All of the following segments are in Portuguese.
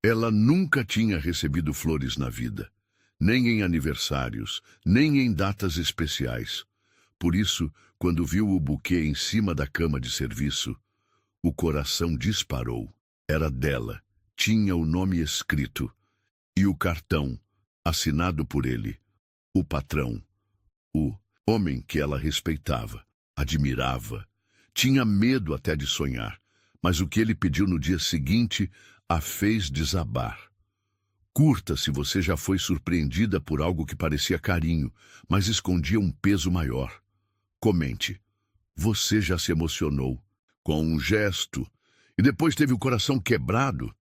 Ela nunca tinha recebido flores na vida, nem em aniversários, nem em datas especiais. Por isso, quando viu o buquê em cima da cama de serviço, o coração disparou. Era dela, tinha o nome escrito, e o cartão, assinado por ele, o patrão, o homem que ela respeitava, admirava. Tinha medo até de sonhar, mas o que ele pediu no dia seguinte a fez desabar. Curta se você já foi surpreendida por algo que parecia carinho, mas escondia um peso maior. Comente. Você já se emocionou com um gesto e depois teve o coração quebrado?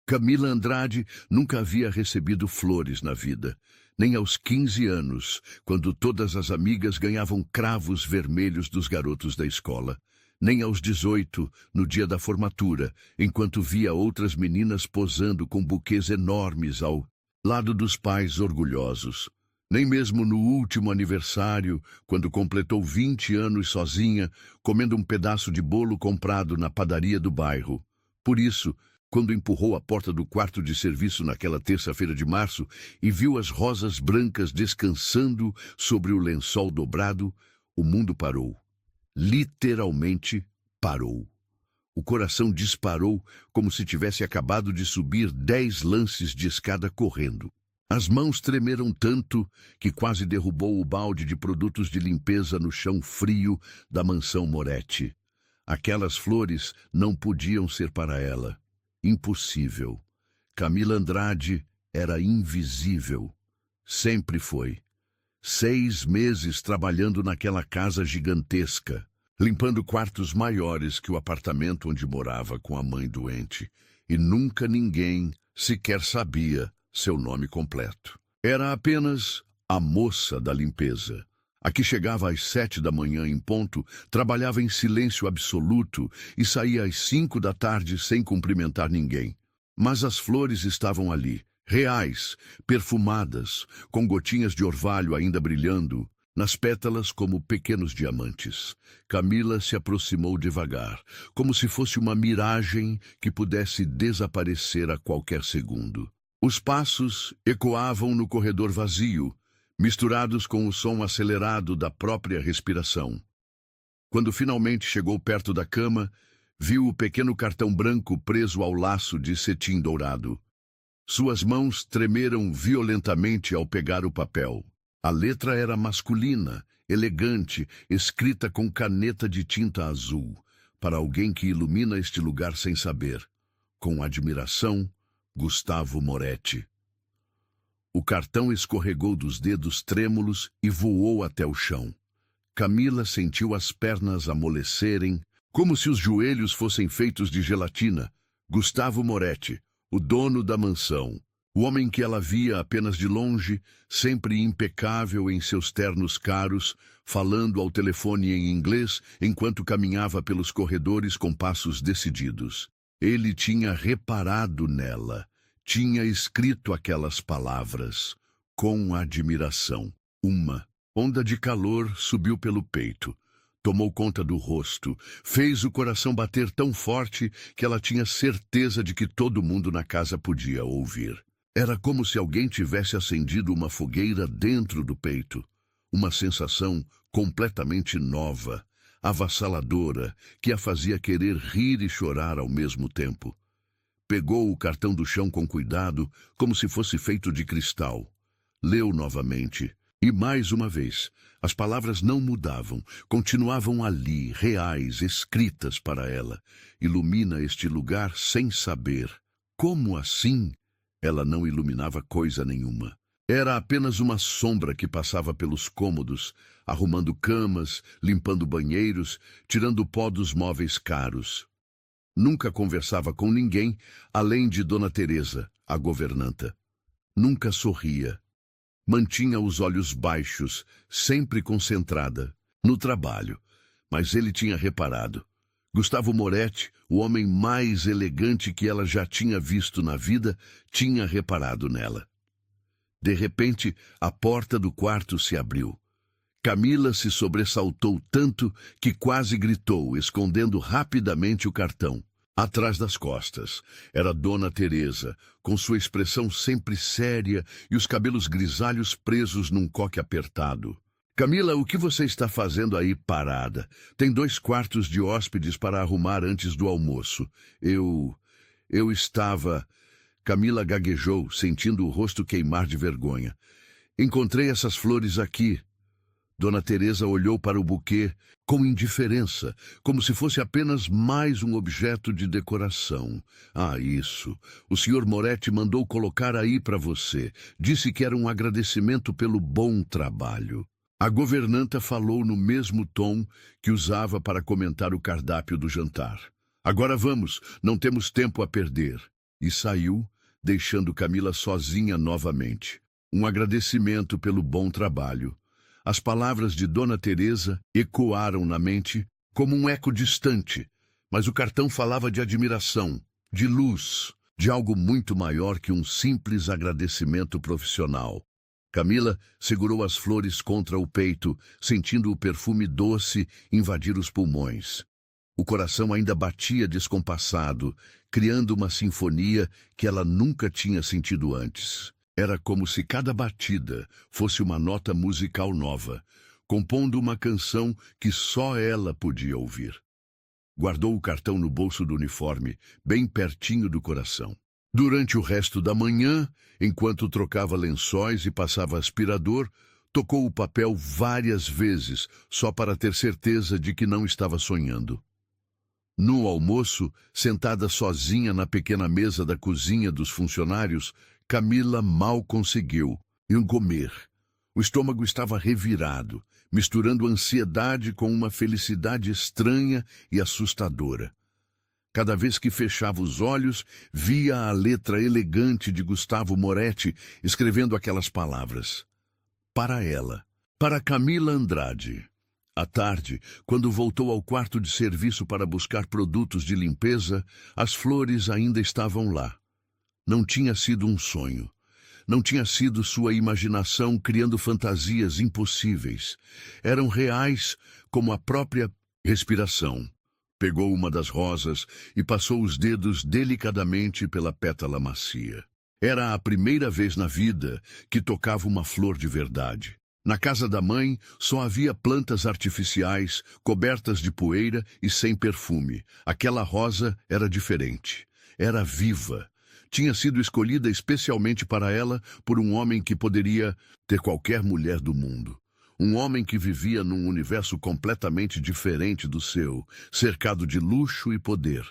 Camila Andrade nunca havia recebido flores na vida, nem aos 15 anos, quando todas as amigas ganhavam cravos vermelhos dos garotos da escola, nem aos 18, no dia da formatura, enquanto via outras meninas posando com buquês enormes ao lado dos pais orgulhosos. Nem mesmo no último aniversário, quando completou 20 anos sozinha, comendo um pedaço de bolo comprado na padaria do bairro. Por isso, quando empurrou a porta do quarto de serviço naquela terça-feira de março e viu as rosas brancas descansando sobre o lençol dobrado, o mundo parou. Literalmente parou. O coração disparou como se tivesse acabado de subir 10 lances de escada correndo. As mãos tremeram tanto que quase derrubou o balde de produtos de limpeza no chão frio da mansão Moretti. Aquelas flores não podiam ser para ela. Impossível. Camila Andrade era invisível. Sempre foi. 6 meses trabalhando naquela casa gigantesca, limpando quartos maiores que o apartamento onde morava com a mãe doente. E nunca ninguém sequer sabia seu nome completo. Era apenas a moça da limpeza. A que chegava às 7 da manhã em ponto, trabalhava em silêncio absoluto e saía às 5 da tarde sem cumprimentar ninguém. Mas as flores estavam ali, reais, perfumadas, com gotinhas de orvalho ainda brilhando, nas pétalas como pequenos diamantes. Camila se aproximou devagar, como se fosse uma miragem que pudesse desaparecer a qualquer segundo. Os passos ecoavam no corredor vazio, misturados com o som acelerado da própria respiração. Quando finalmente chegou perto da cama, viu o pequeno cartão branco preso ao laço de cetim dourado. Suas mãos tremeram violentamente ao pegar o papel. A letra era masculina, elegante, escrita com caneta de tinta azul, para alguém que ilumina este lugar sem saber. Com admiração, Gustavo Moretti. O cartão escorregou dos dedos trêmulos e voou até o chão. Camila sentiu as pernas amolecerem, como se os joelhos fossem feitos de gelatina. Gustavo Moretti, o dono da mansão, o homem que ela via apenas de longe, sempre impecável em seus ternos caros, falando ao telefone em inglês enquanto caminhava pelos corredores com passos decididos. Ele tinha reparado nela, tinha escrito aquelas palavras, com admiração. Uma onda de calor subiu pelo peito, tomou conta do rosto, fez o coração bater tão forte que ela tinha certeza de que todo mundo na casa podia ouvir. Era como se alguém tivesse acendido uma fogueira dentro do peito, uma sensação completamente nova, avassaladora, que a fazia querer rir e chorar ao mesmo tempo. Pegou o cartão do chão com cuidado, como se fosse feito de cristal. Leu novamente, e mais uma vez, as palavras não mudavam, continuavam ali, reais, escritas para ela. Ilumina este lugar sem saber. Como assim? Ela não iluminava coisa nenhuma. Era apenas uma sombra que passava pelos cômodos, arrumando camas, limpando banheiros, tirando o pó dos móveis caros. Nunca conversava com ninguém, além de Dona Teresa, a governanta. Nunca sorria. Mantinha os olhos baixos, sempre concentrada, no trabalho. Mas ele tinha reparado. Gustavo Moretti, o homem mais elegante que ela já tinha visto na vida, tinha reparado nela. De repente, a porta do quarto se abriu. Camila se sobressaltou tanto que quase gritou, escondendo rapidamente o cartão. Atrás das costas, era Dona Teresa, com sua expressão sempre séria e os cabelos grisalhos presos num coque apertado. Camila, o que você está fazendo aí parada? Tem 2 quartos de hóspedes para arrumar antes do almoço. Eu estava... Camila gaguejou, sentindo o rosto queimar de vergonha. Encontrei essas flores aqui. Dona Teresa olhou para o buquê com indiferença, como se fosse apenas mais um objeto de decoração. Ah, isso. O Sr. Moretti mandou colocar aí para você. Disse que era um agradecimento pelo bom trabalho. A governanta falou no mesmo tom que usava para comentar o cardápio do jantar. Agora vamos, não temos tempo a perder. E saiu, deixando Camila sozinha novamente. Um agradecimento pelo bom trabalho. As palavras de Dona Teresa ecoaram na mente como um eco distante, mas o cartão falava de admiração, de luz, de algo muito maior que um simples agradecimento profissional. Camila segurou as flores contra o peito, sentindo o perfume doce invadir os pulmões. O coração ainda batia descompassado, criando uma sinfonia que ela nunca tinha sentido antes. Era como se cada batida fosse uma nota musical nova, compondo uma canção que só ela podia ouvir. Guardou o cartão no bolso do uniforme, bem pertinho do coração. Durante o resto da manhã, enquanto trocava lençóis e passava aspirador, tocou o papel várias vezes, só para ter certeza de que não estava sonhando. No almoço, sentada sozinha na pequena mesa da cozinha dos funcionários, Camila mal conseguiu comer. O estômago estava revirado, misturando ansiedade com uma felicidade estranha e assustadora. Cada vez que fechava os olhos, via a letra elegante de Gustavo Moretti escrevendo aquelas palavras. Para ela, para Camila Andrade. À tarde, quando voltou ao quarto de serviço para buscar produtos de limpeza, as flores ainda estavam lá. Não tinha sido um sonho. Não tinha sido sua imaginação criando fantasias impossíveis. Eram reais como a própria respiração. Pegou uma das rosas e passou os dedos delicadamente pela pétala macia. Era a primeira vez na vida que tocava uma flor de verdade. Na casa da mãe só havia plantas artificiais, cobertas de poeira e sem perfume. Aquela rosa era diferente. Era viva. Tinha sido escolhida especialmente para ela por um homem que poderia ter qualquer mulher do mundo. Um homem que vivia num universo completamente diferente do seu, cercado de luxo e poder.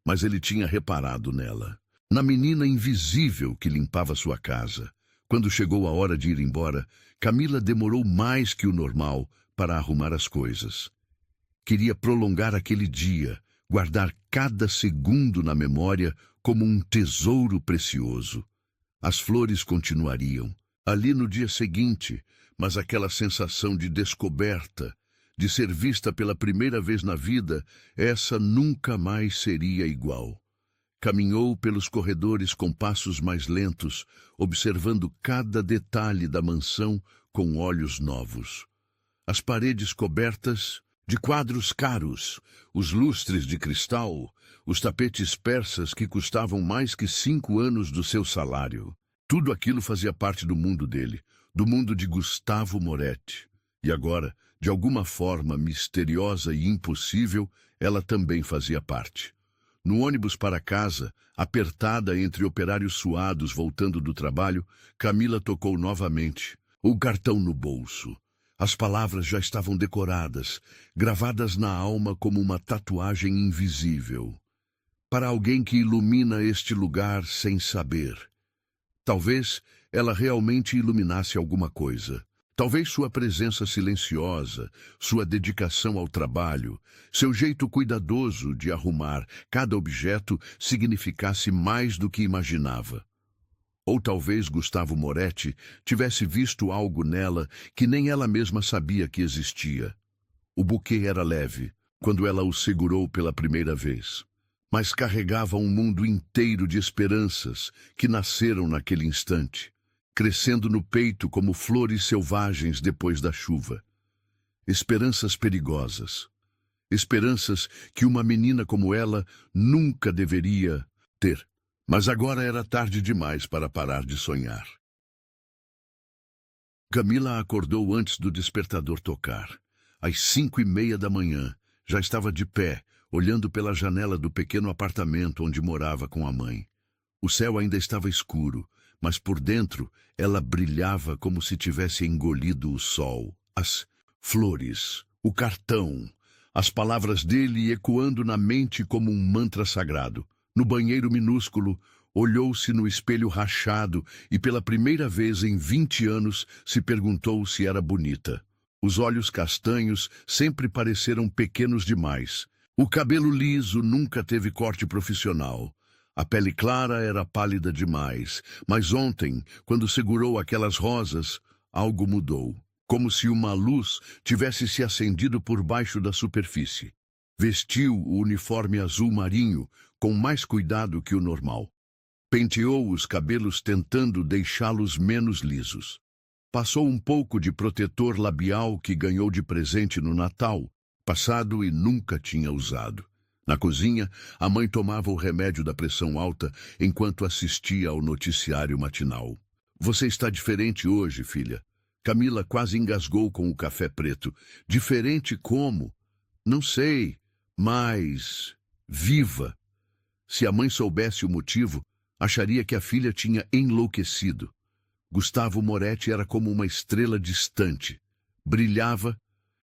Mas ele tinha reparado nela, na menina invisível que limpava sua casa. Quando chegou a hora de ir embora, Camila demorou mais que o normal para arrumar as coisas. Queria prolongar aquele dia, guardar cada segundo na memória como um tesouro precioso. As flores continuariam ali no dia seguinte, mas aquela sensação de descoberta, de ser vista pela primeira vez na vida, essa nunca mais seria igual. Caminhou pelos corredores com passos mais lentos, observando cada detalhe da mansão com olhos novos. As paredes cobertas de quadros caros, os lustres de cristal, os tapetes persas que custavam mais que 5 anos do seu salário. Tudo aquilo fazia parte do mundo dele, do mundo de Gustavo Moretti. E agora, de alguma forma misteriosa e impossível, ela também fazia parte. No ônibus para casa, apertada entre operários suados voltando do trabalho, Camila tocou novamente, o cartão no bolso. As palavras já estavam decoradas, gravadas na alma como uma tatuagem invisível. Para alguém que ilumina este lugar sem saber. Talvez ela realmente iluminasse alguma coisa. Talvez sua presença silenciosa, sua dedicação ao trabalho, seu jeito cuidadoso de arrumar cada objeto significasse mais do que imaginava. Ou talvez Gustavo Moretti tivesse visto algo nela que nem ela mesma sabia que existia. O buquê era leve, quando ela o segurou pela primeira vez, mas carregava um mundo inteiro de esperanças que nasceram naquele instante, crescendo no peito como flores selvagens depois da chuva. Esperanças perigosas. esperanças que uma menina como ela nunca deveria ter. Mas agora era tarde demais para parar de sonhar. Camila acordou antes do despertador tocar. Às 5:30 da manhã, já estava de pé, olhando pela janela do pequeno apartamento onde morava com a mãe. O céu ainda estava escuro, mas por dentro ela brilhava como se tivesse engolido o sol. As flores, o cartão, as palavras dele ecoando na mente como um mantra sagrado. No banheiro minúsculo, olhou-se no espelho rachado e pela primeira vez em 20 anos se perguntou se era bonita. Os olhos castanhos sempre pareceram pequenos demais. O cabelo liso nunca teve corte profissional. A pele clara era pálida demais, mas ontem, quando segurou aquelas rosas, algo mudou. Como se uma luz tivesse se acendido por baixo da superfície. Vestiu o uniforme azul marinho, com mais cuidado que o normal. Penteou os cabelos tentando deixá-los menos lisos. Passou um pouco de protetor labial que ganhou de presente no Natal passado e nunca tinha usado. Na cozinha, a mãe tomava o remédio da pressão alta enquanto assistia ao noticiário matinal. Você está diferente hoje, filha. Camila quase engasgou com o café preto. Diferente como? Não sei, mas viva. Se a mãe soubesse o motivo, acharia que a filha tinha enlouquecido. Gustavo Moretti era como uma estrela distante. Brilhava,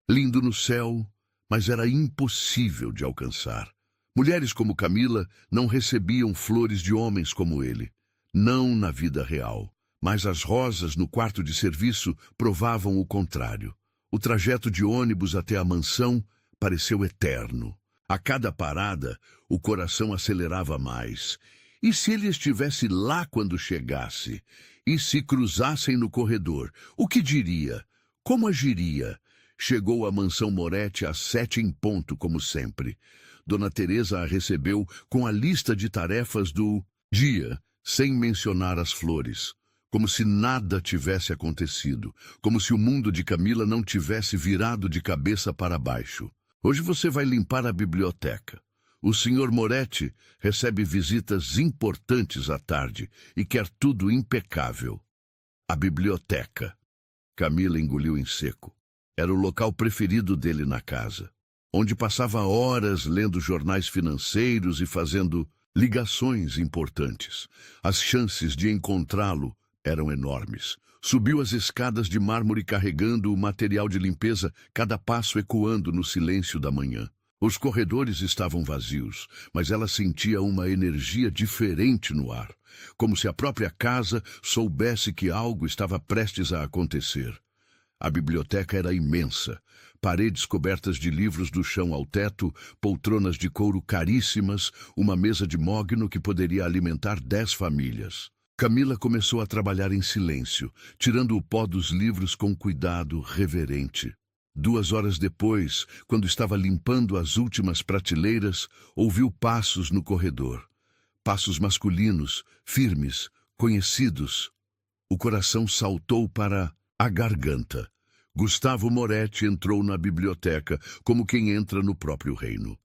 lindo no céu, mas era impossível de alcançar. Mulheres como Camila não recebiam flores de homens como ele. Não na vida real. Mas as rosas no quarto de serviço provavam o contrário. O trajeto de ônibus até a mansão pareceu eterno. A cada parada, o coração acelerava mais. E se ele estivesse lá quando chegasse? E se cruzassem no corredor? O que diria? Como agiria? Chegou à mansão Moretti às 7 em ponto, como sempre. Dona Teresa a recebeu com a lista de tarefas do dia, sem mencionar as flores. Como se nada tivesse acontecido. Como se o mundo de Camila não tivesse virado de cabeça para baixo. Hoje você vai limpar a biblioteca. O Sr. Moretti recebe visitas importantes à tarde e quer tudo impecável. A biblioteca. Camila engoliu em seco. Era o local preferido dele na casa, onde passava horas lendo jornais financeiros e fazendo ligações importantes. As chances de encontrá-lo eram enormes. Subiu as escadas de mármore carregando o material de limpeza, cada passo ecoando no silêncio da manhã. Os corredores estavam vazios, mas ela sentia uma energia diferente no ar, como se a própria casa soubesse que algo estava prestes a acontecer. A biblioteca era imensa, paredes cobertas de livros do chão ao teto, poltronas de couro caríssimas, uma mesa de mogno que poderia alimentar 10 famílias. Camila começou a trabalhar em silêncio, tirando o pó dos livros com cuidado reverente. 2 horas depois, quando estava limpando as últimas prateleiras, ouviu passos no corredor. Passos masculinos, firmes, conhecidos. O coração saltou para a garganta. Gustavo Moretti entrou na biblioteca como quem entra no próprio reino.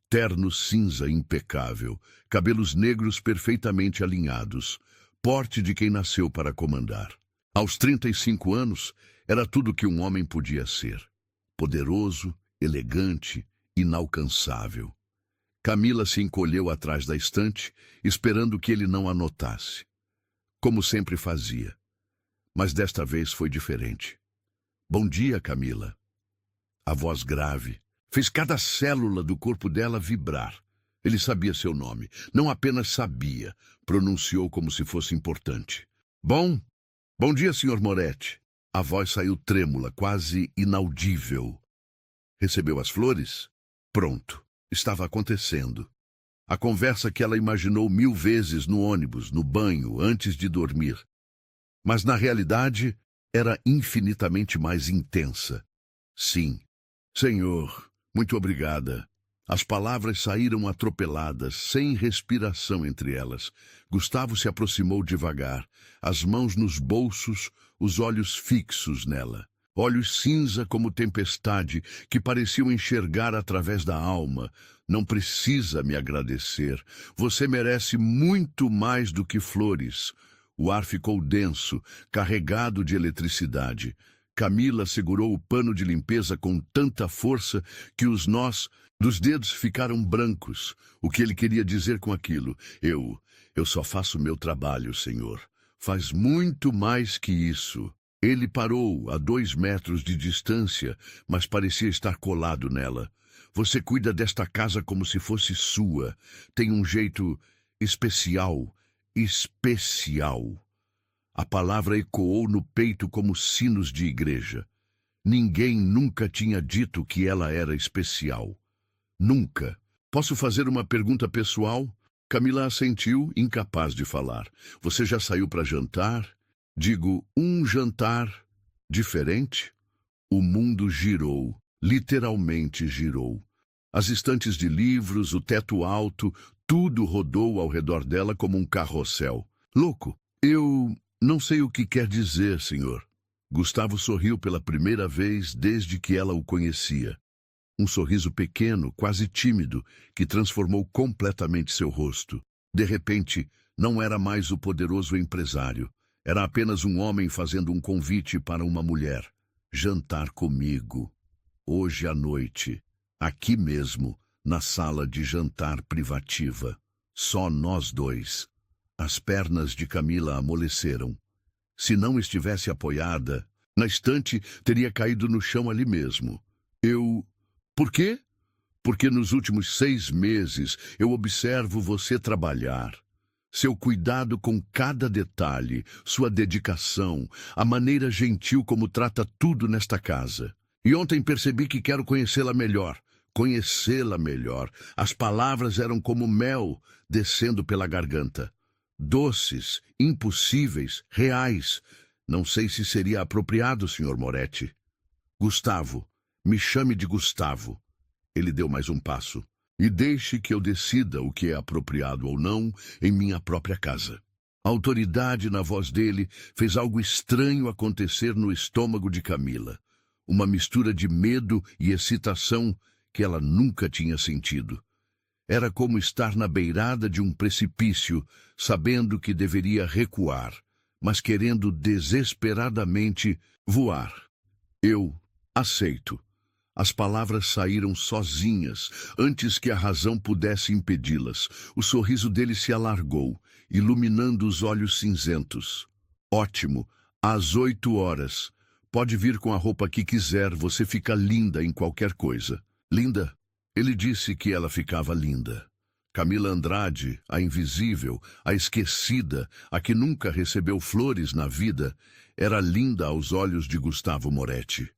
Terno cinza impecável, cabelos negros perfeitamente alinhados. Porte de quem nasceu para comandar. Aos 35 anos, era tudo que um homem podia ser. Poderoso, elegante, inalcançável. Camila se encolheu atrás da estante, esperando que ele não a notasse. Como sempre fazia. Mas desta vez foi diferente. Bom dia, Camila. A voz grave fez cada célula do corpo dela vibrar. Ele sabia seu nome. Não apenas sabia, pronunciou como se fosse importante. Bom dia, Sr. Moretti. A voz saiu trêmula, quase inaudível. Recebeu as flores? Pronto. Estava acontecendo. A conversa que ela imaginou 1000 vezes no ônibus, no banho, antes de dormir. Mas, na realidade, era infinitamente mais intensa. Sim. Senhor, muito obrigada. As palavras saíram atropeladas, sem respiração entre elas. Gustavo se aproximou devagar, as mãos nos bolsos, os olhos fixos nela. olhos cinza como tempestade, que pareciam enxergar através da alma. Não precisa me agradecer. Você merece muito mais do que flores. O ar ficou denso, carregado de eletricidade. Camila segurou o pano de limpeza com tanta força que os nós dos dedos ficaram brancos. O que ele queria dizer com aquilo? Eu só faço meu trabalho, senhor. Faz muito mais que isso. Ele parou a 2 metros de distância, mas parecia estar colado nela. Você cuida desta casa como se fosse sua. Tem um jeito especial. Especial. A palavra ecoou no peito como sinos de igreja. Ninguém nunca tinha dito que ela era especial. Nunca. Posso fazer uma pergunta pessoal? Camila assentiu, incapaz de falar. Você já saiu para jantar? Digo, um jantar diferente? O mundo girou, literalmente girou. As estantes de livros, o teto alto, tudo rodou ao redor dela como um carrossel. Louco, eu não sei o que quer dizer, senhor. Gustavo sorriu pela primeira vez desde que ela o conhecia. Um sorriso pequeno, quase tímido, que transformou completamente seu rosto. De repente, não era mais o poderoso empresário. Era apenas um homem fazendo um convite para uma mulher. Jantar comigo. Hoje à noite. Aqui mesmo, na sala de jantar privativa. Só nós dois. As pernas de Camila amoleceram. Se não estivesse apoiada, na estante teria caído no chão ali mesmo. Por quê? Porque nos últimos 6 meses eu observo você trabalhar. Seu cuidado com cada detalhe, sua dedicação, a maneira gentil como trata tudo nesta casa. E ontem percebi que quero conhecê-la melhor. Conhecê-la melhor. As palavras eram como mel descendo pela garganta. Doces, impossíveis, reais. Não sei se seria apropriado, Sr. Moretti. Gustavo. Me chame de Gustavo. Ele deu mais um passo. E deixe que eu decida o que é apropriado ou não em minha própria casa. A autoridade na voz dele fez algo estranho acontecer no estômago de Camila. Uma mistura de medo e excitação que ela nunca tinha sentido. Era como estar na beirada de um precipício, sabendo que deveria recuar, mas querendo desesperadamente voar. Eu aceito. As palavras saíram sozinhas, antes que a razão pudesse impedi-las. O sorriso dele se alargou, iluminando os olhos cinzentos. Ótimo, às 8 horas. Pode vir com a roupa que quiser, você fica linda em qualquer coisa. Linda? Ele disse que ela ficava linda. Camila Andrade, a invisível, a esquecida, a que nunca recebeu flores na vida, era linda aos olhos de Gustavo Moretti.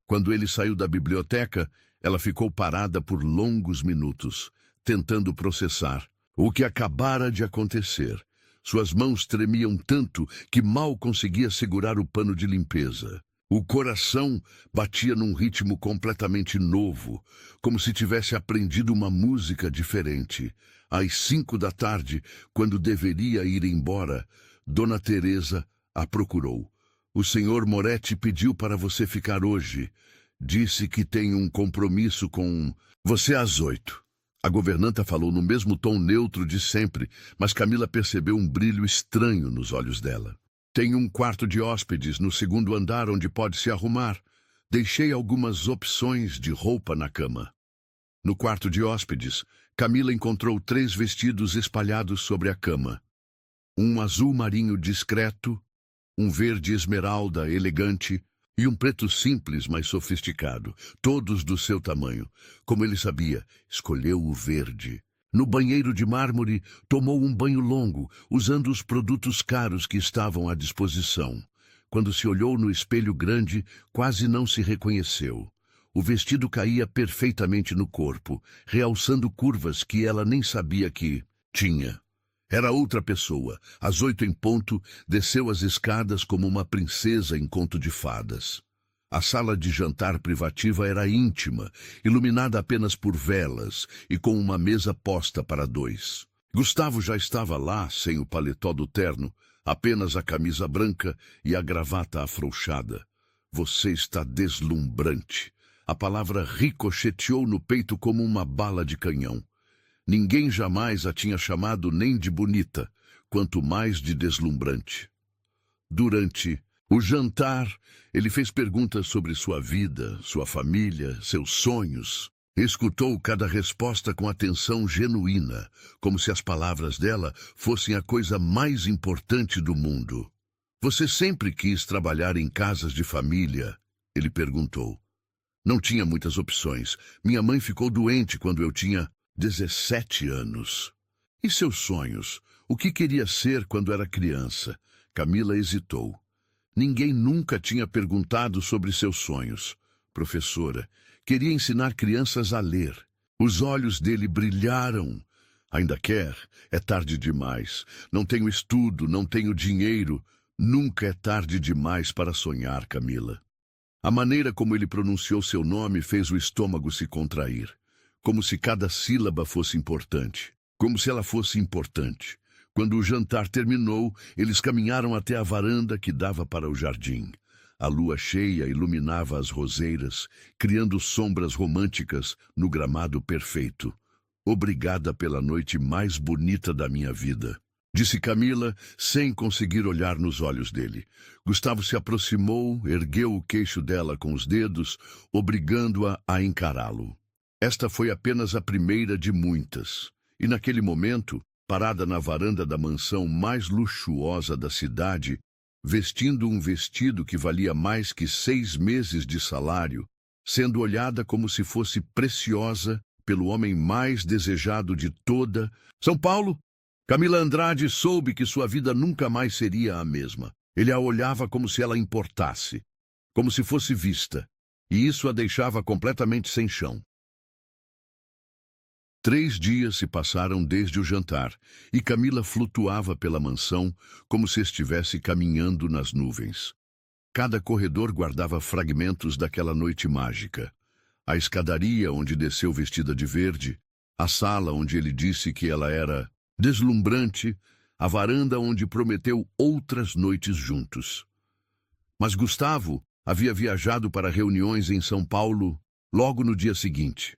Quando ele saiu da biblioteca, ela ficou parada por longos minutos, tentando processar o que acabara de acontecer. Suas mãos tremiam tanto que mal conseguia segurar o pano de limpeza. O coração batia num ritmo completamente novo, como se tivesse aprendido uma música diferente. Às 5 da tarde, quando deveria ir embora, Dona Teresa a procurou. O Sr. Moretti pediu para você ficar hoje. Disse que tem um compromisso com você às 8. A governanta falou no mesmo tom neutro de sempre, mas Camila percebeu um brilho estranho nos olhos dela. Tem um quarto de hóspedes no 2º andar onde pode se arrumar. Deixei algumas opções de roupa na cama. No quarto de hóspedes, Camila encontrou 3 vestidos espalhados sobre a cama. Um azul marinho discreto, um verde esmeralda elegante e um preto simples, mas sofisticado, todos do seu tamanho. Como ele sabia, escolheu o verde. No banheiro de mármore, tomou um banho longo, usando os produtos caros que estavam à disposição. Quando se olhou no espelho grande, quase não se reconheceu. O vestido caía perfeitamente no corpo, realçando curvas que ela nem sabia que tinha. Era outra pessoa. Às 8 em ponto, desceu as escadas como uma princesa em conto de fadas. A sala de jantar privativa era íntima, iluminada apenas por velas e com uma mesa posta para 2. Gustavo já estava lá, sem o paletó do terno, apenas a camisa branca e a gravata afrouxada. Você está deslumbrante. A palavra ricocheteou no peito como uma bala de canhão. Ninguém jamais a tinha chamado nem de bonita, quanto mais de deslumbrante. Durante o jantar, ele fez perguntas sobre sua vida, sua família, seus sonhos. Escutou cada resposta com atenção genuína, como se as palavras dela fossem a coisa mais importante do mundo. Você sempre quis trabalhar em casas de família? Ele perguntou. Não tinha muitas opções. Minha mãe ficou doente quando eu tinha 17 anos. E seus sonhos? O que queria ser quando era criança? Camila hesitou. Ninguém nunca tinha perguntado sobre seus sonhos. Professora, queria ensinar crianças a ler. Os olhos dele brilharam. Ainda quer? É tarde demais. Não tenho estudo, não tenho dinheiro. Nunca é tarde demais para sonhar, Camila. A maneira como ele pronunciou seu nome fez o estômago se contrair. Como se cada sílaba fosse importante. Como se ela fosse importante. Quando o jantar terminou, eles caminharam até a varanda que dava para o jardim. A lua cheia iluminava as roseiras, criando sombras românticas no gramado perfeito. Obrigada pela noite mais bonita da minha vida, disse Camila, sem conseguir olhar nos olhos dele. Gustavo se aproximou, ergueu o queixo dela com os dedos, obrigando-a a encará-lo. Esta foi apenas a primeira de muitas. E naquele momento, parada na varanda da mansão mais luxuosa da cidade, vestindo um vestido que valia mais que 6 meses de salário, sendo olhada como se fosse preciosa pelo homem mais desejado de toda São Paulo, Camila Andrade soube que sua vida nunca mais seria a mesma. Ele a olhava como se ela importasse, como se fosse vista, e isso a deixava completamente sem chão. 3 dias se passaram desde o jantar, e Camila flutuava pela mansão como se estivesse caminhando nas nuvens. Cada corredor guardava fragmentos daquela noite mágica. A escadaria onde desceu vestida de verde, a sala onde ele disse que ela era deslumbrante, a varanda onde prometeu outras noites juntos. Mas Gustavo havia viajado para reuniões em São Paulo logo no dia seguinte.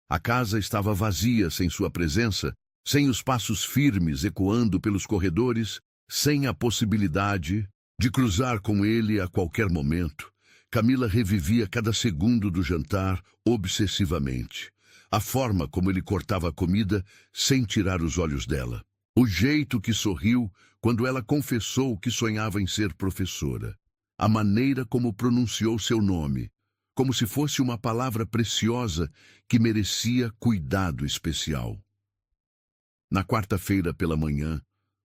A casa estava vazia sem sua presença, sem os passos firmes ecoando pelos corredores, sem a possibilidade de cruzar com ele a qualquer momento. Camila revivia cada segundo do jantar obsessivamente. A forma como ele cortava a comida sem tirar os olhos dela. O jeito que sorriu quando ela confessou que sonhava em ser professora. A maneira como pronunciou seu nome, como se fosse uma palavra preciosa que merecia cuidado especial. Na quarta-feira pela manhã,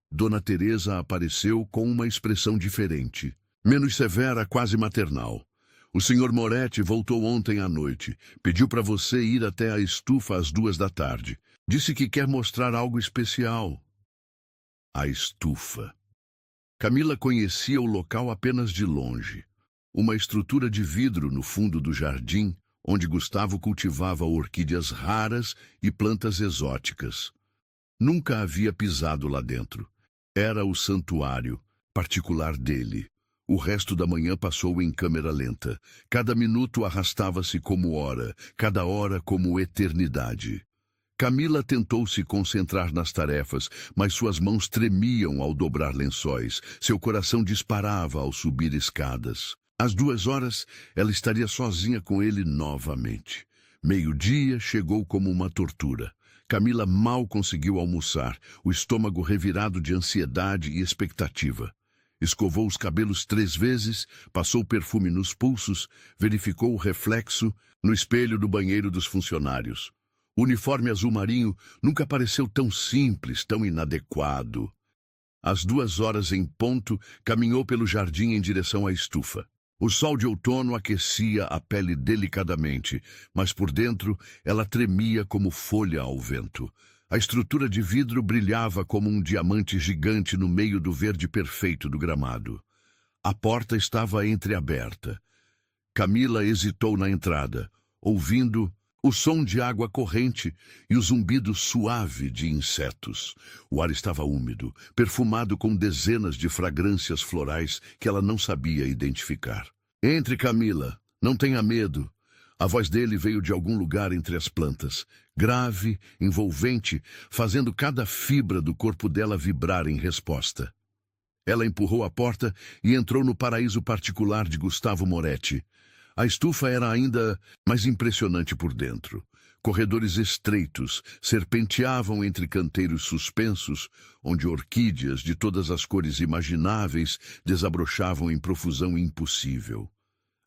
Dona Teresa apareceu com uma expressão diferente, menos severa, quase maternal. O Sr. Moretti voltou ontem à noite. Pediu para você ir até a estufa às 14h. Disse que quer mostrar algo especial. A estufa. Camila conhecia o local apenas de longe. Uma estrutura de vidro no fundo do jardim, onde Gustavo cultivava orquídeas raras e plantas exóticas. Nunca havia pisado lá dentro. Era o santuário particular dele. O resto da manhã passou em câmera lenta. Cada minuto arrastava-se como hora, cada hora como eternidade. Camila tentou se concentrar nas tarefas, mas suas mãos tremiam ao dobrar lençóis. Seu coração disparava ao subir escadas. Às 2h, ela estaria sozinha com ele novamente. 12h chegou como uma tortura. Camila mal conseguiu almoçar, o estômago revirado de ansiedade e expectativa. Escovou os cabelos 3 vezes, passou perfume nos pulsos, verificou o reflexo no espelho do banheiro dos funcionários. O uniforme azul marinho nunca pareceu tão simples, tão inadequado. Às 2h em ponto, caminhou pelo jardim em direção à estufa. O sol de outono aquecia a pele delicadamente, mas por dentro ela tremia como folha ao vento. A estrutura de vidro brilhava como um diamante gigante no meio do verde perfeito do gramado. A porta estava entreaberta. Camila hesitou na entrada, ouvindo o som de água corrente e o zumbido suave de insetos. O ar estava úmido, perfumado com dezenas de fragrâncias florais que ela não sabia identificar. Entre, Camila. Não tenha medo. A voz dele veio de algum lugar entre as plantas, grave, envolvente, fazendo cada fibra do corpo dela vibrar em resposta. Ela empurrou a porta e entrou no paraíso particular de Gustavo Moretti. A estufa era ainda mais impressionante por dentro. Corredores estreitos serpenteavam entre canteiros suspensos, onde orquídeas de todas as cores imagináveis desabrochavam em profusão impossível.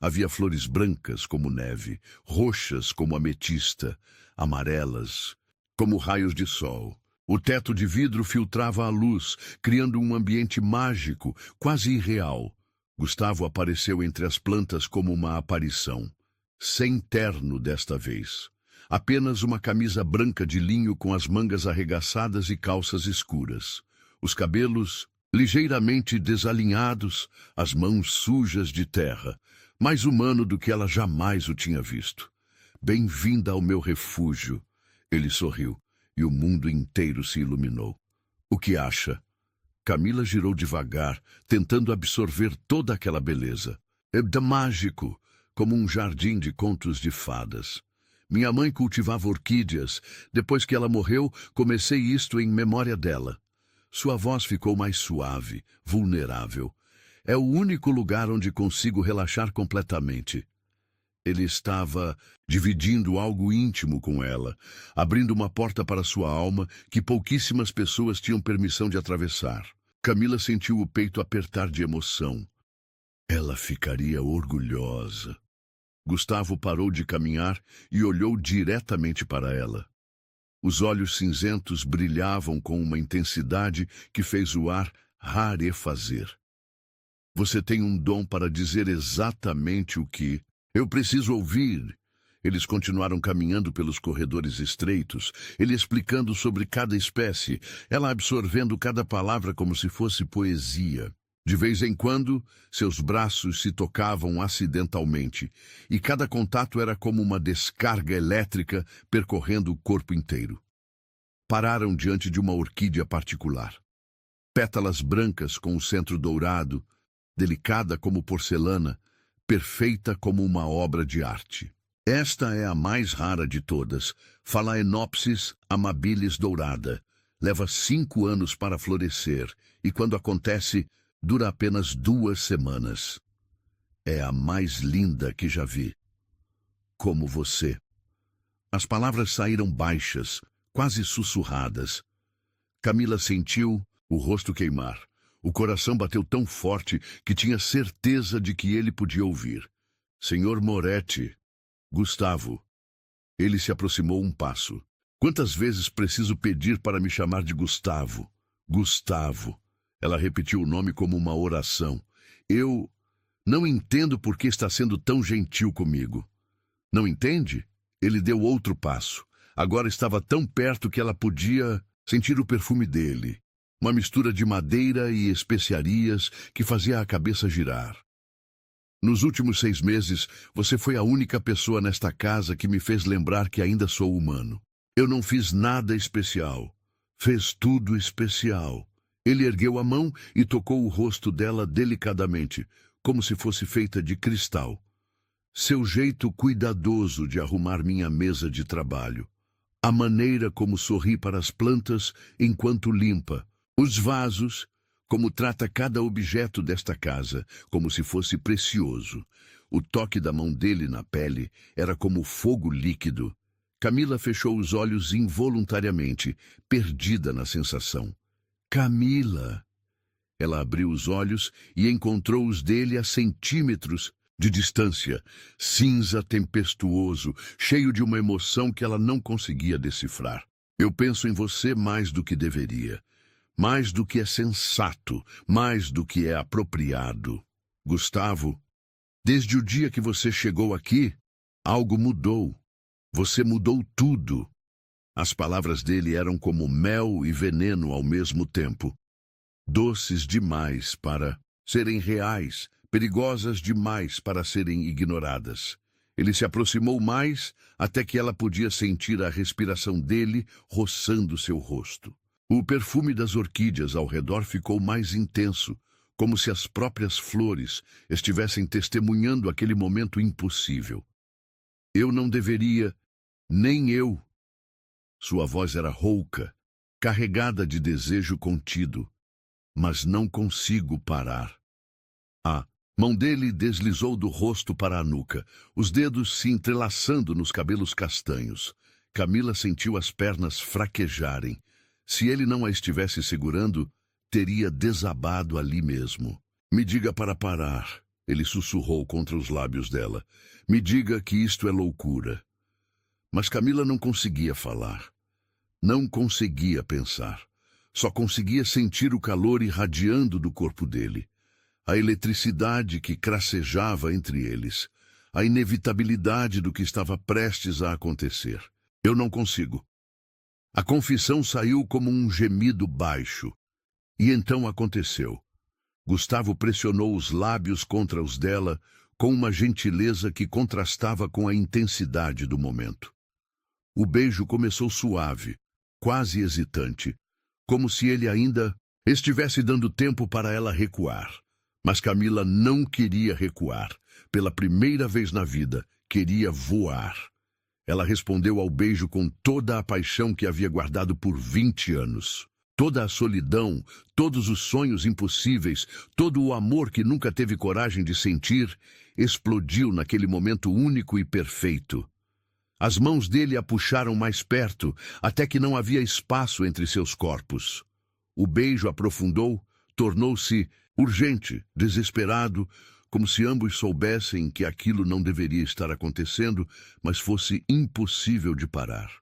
Havia flores brancas como neve, roxas como ametista, amarelas como raios de sol. O teto de vidro filtrava a luz, criando um ambiente mágico, quase irreal. Gustavo apareceu entre as plantas como uma aparição. Sem terno desta vez. Apenas uma camisa branca de linho com as mangas arregaçadas e calças escuras. Os cabelos ligeiramente desalinhados, as mãos sujas de terra. Mais humano do que ela jamais o tinha visto. Bem-vinda ao meu refúgio. Ele sorriu, e o mundo inteiro se iluminou. O que acha? Camila girou devagar, tentando absorver toda aquela beleza. É mágico, como um jardim de contos de fadas. Minha mãe cultivava orquídeas. Depois que ela morreu, comecei isto em memória dela. Sua voz ficou mais suave, vulnerável. É o único lugar onde consigo relaxar completamente. Ele estava dividindo algo íntimo com ela, abrindo uma porta para sua alma que pouquíssimas pessoas tinham permissão de atravessar. Camila sentiu o peito apertar de emoção. Ela ficaria orgulhosa. Gustavo parou de caminhar e olhou diretamente para ela. Os olhos cinzentos brilhavam com uma intensidade que fez o ar rarefazer. Você tem um dom para dizer exatamente o que eu preciso ouvir. Eles continuaram caminhando pelos corredores estreitos, ele explicando sobre cada espécie, ela absorvendo cada palavra como se fosse poesia. De vez em quando, seus braços se tocavam acidentalmente, e cada contato era como uma descarga elétrica percorrendo o corpo inteiro. Pararam diante de uma orquídea particular. Pétalas brancas com o centro dourado, delicada como porcelana, perfeita como uma obra de arte. Esta é a mais rara de todas, Phalaenopsis amabilis dourada. Leva 5 anos para florescer, e quando acontece, dura apenas 2 semanas. É a mais linda que já vi. Como você. As palavras saíram baixas, quase sussurradas. Camila sentiu o rosto queimar. O coração bateu tão forte que tinha certeza de que ele podia ouvir. Senhor Moretti. Gustavo. Ele se aproximou um passo. Quantas vezes preciso pedir para me chamar de Gustavo? Gustavo. Ela repetiu o nome como uma oração. Eu não entendo por que está sendo tão gentil comigo. Não entende? Ele deu outro passo. Agora estava tão perto que ela podia sentir o perfume dele. Uma mistura de madeira e especiarias que fazia a cabeça girar. Nos últimos 6 meses, você foi a única pessoa nesta casa que me fez lembrar que ainda sou humano. Eu não fiz nada especial. Fez tudo especial. Ele ergueu a mão e tocou o rosto dela delicadamente, como se fosse feita de cristal. Seu jeito cuidadoso de arrumar minha mesa de trabalho. A maneira como sorri para as plantas enquanto limpa. Os vasos, como trata cada objeto desta casa, como se fosse precioso. O toque da mão dele na pele era como fogo líquido. Camila fechou os olhos involuntariamente, perdida na sensação. Camila! Ela abriu os olhos e encontrou os dele a centímetros de distância, cinza tempestuoso, cheio de uma emoção que ela não conseguia decifrar. Eu penso em você mais do que deveria. Mais do que é sensato, mais do que é apropriado. Gustavo, desde o dia que você chegou aqui, algo mudou. Você mudou tudo. As palavras dele eram como mel e veneno ao mesmo tempo. Doces demais para serem reais, perigosas demais para serem ignoradas. Ele se aproximou mais até que ela podia sentir a respiração dele roçando seu rosto. O perfume das orquídeas ao redor ficou mais intenso, como se as próprias flores estivessem testemunhando aquele momento impossível. Eu não deveria, nem eu. Sua voz era rouca, carregada de desejo contido. Mas não consigo parar. A mão dele deslizou do rosto para a nuca, os dedos se entrelaçando nos cabelos castanhos. Camila sentiu as pernas fraquejarem. Se ele não a estivesse segurando, teria desabado ali mesmo. Me diga para parar, ele sussurrou contra os lábios dela. Me diga que isto é loucura. Mas Camila não conseguia falar. Não conseguia pensar. Só conseguia sentir o calor irradiando do corpo dele. A eletricidade que cracejava entre eles. A inevitabilidade do que estava prestes a acontecer. Eu não consigo. A confissão saiu como um gemido baixo. E então aconteceu. Gustavo pressionou os lábios contra os dela com uma gentileza que contrastava com a intensidade do momento. O beijo começou suave, quase hesitante, como se ele ainda estivesse dando tempo para ela recuar. Mas Camila não queria recuar. Pela primeira vez na vida, queria voar. Ela respondeu ao beijo com toda a paixão que havia guardado por 20 anos. Toda a solidão, todos os sonhos impossíveis, todo o amor que nunca teve coragem de sentir, explodiu naquele momento único e perfeito. As mãos dele a puxaram mais perto, até que não havia espaço entre seus corpos. O beijo aprofundou, tornou-se urgente, desesperado, como se ambos soubessem que aquilo não deveria estar acontecendo, mas fosse impossível de parar.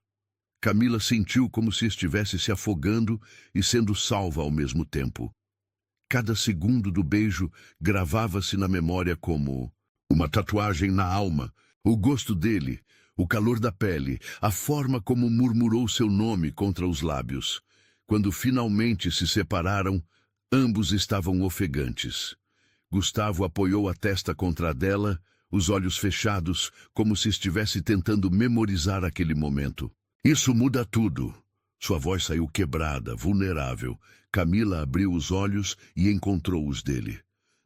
Camila sentiu como se estivesse se afogando e sendo salva ao mesmo tempo. Cada segundo do beijo gravava-se na memória como uma tatuagem na alma, o gosto dele, o calor da pele, a forma como murmurou seu nome contra os lábios. Quando finalmente se separaram, ambos estavam ofegantes. Gustavo apoiou a testa contra a dela, os olhos fechados, como se estivesse tentando memorizar aquele momento. Isso muda tudo. Sua voz saiu quebrada, vulnerável. Camila abriu os olhos e encontrou os dele.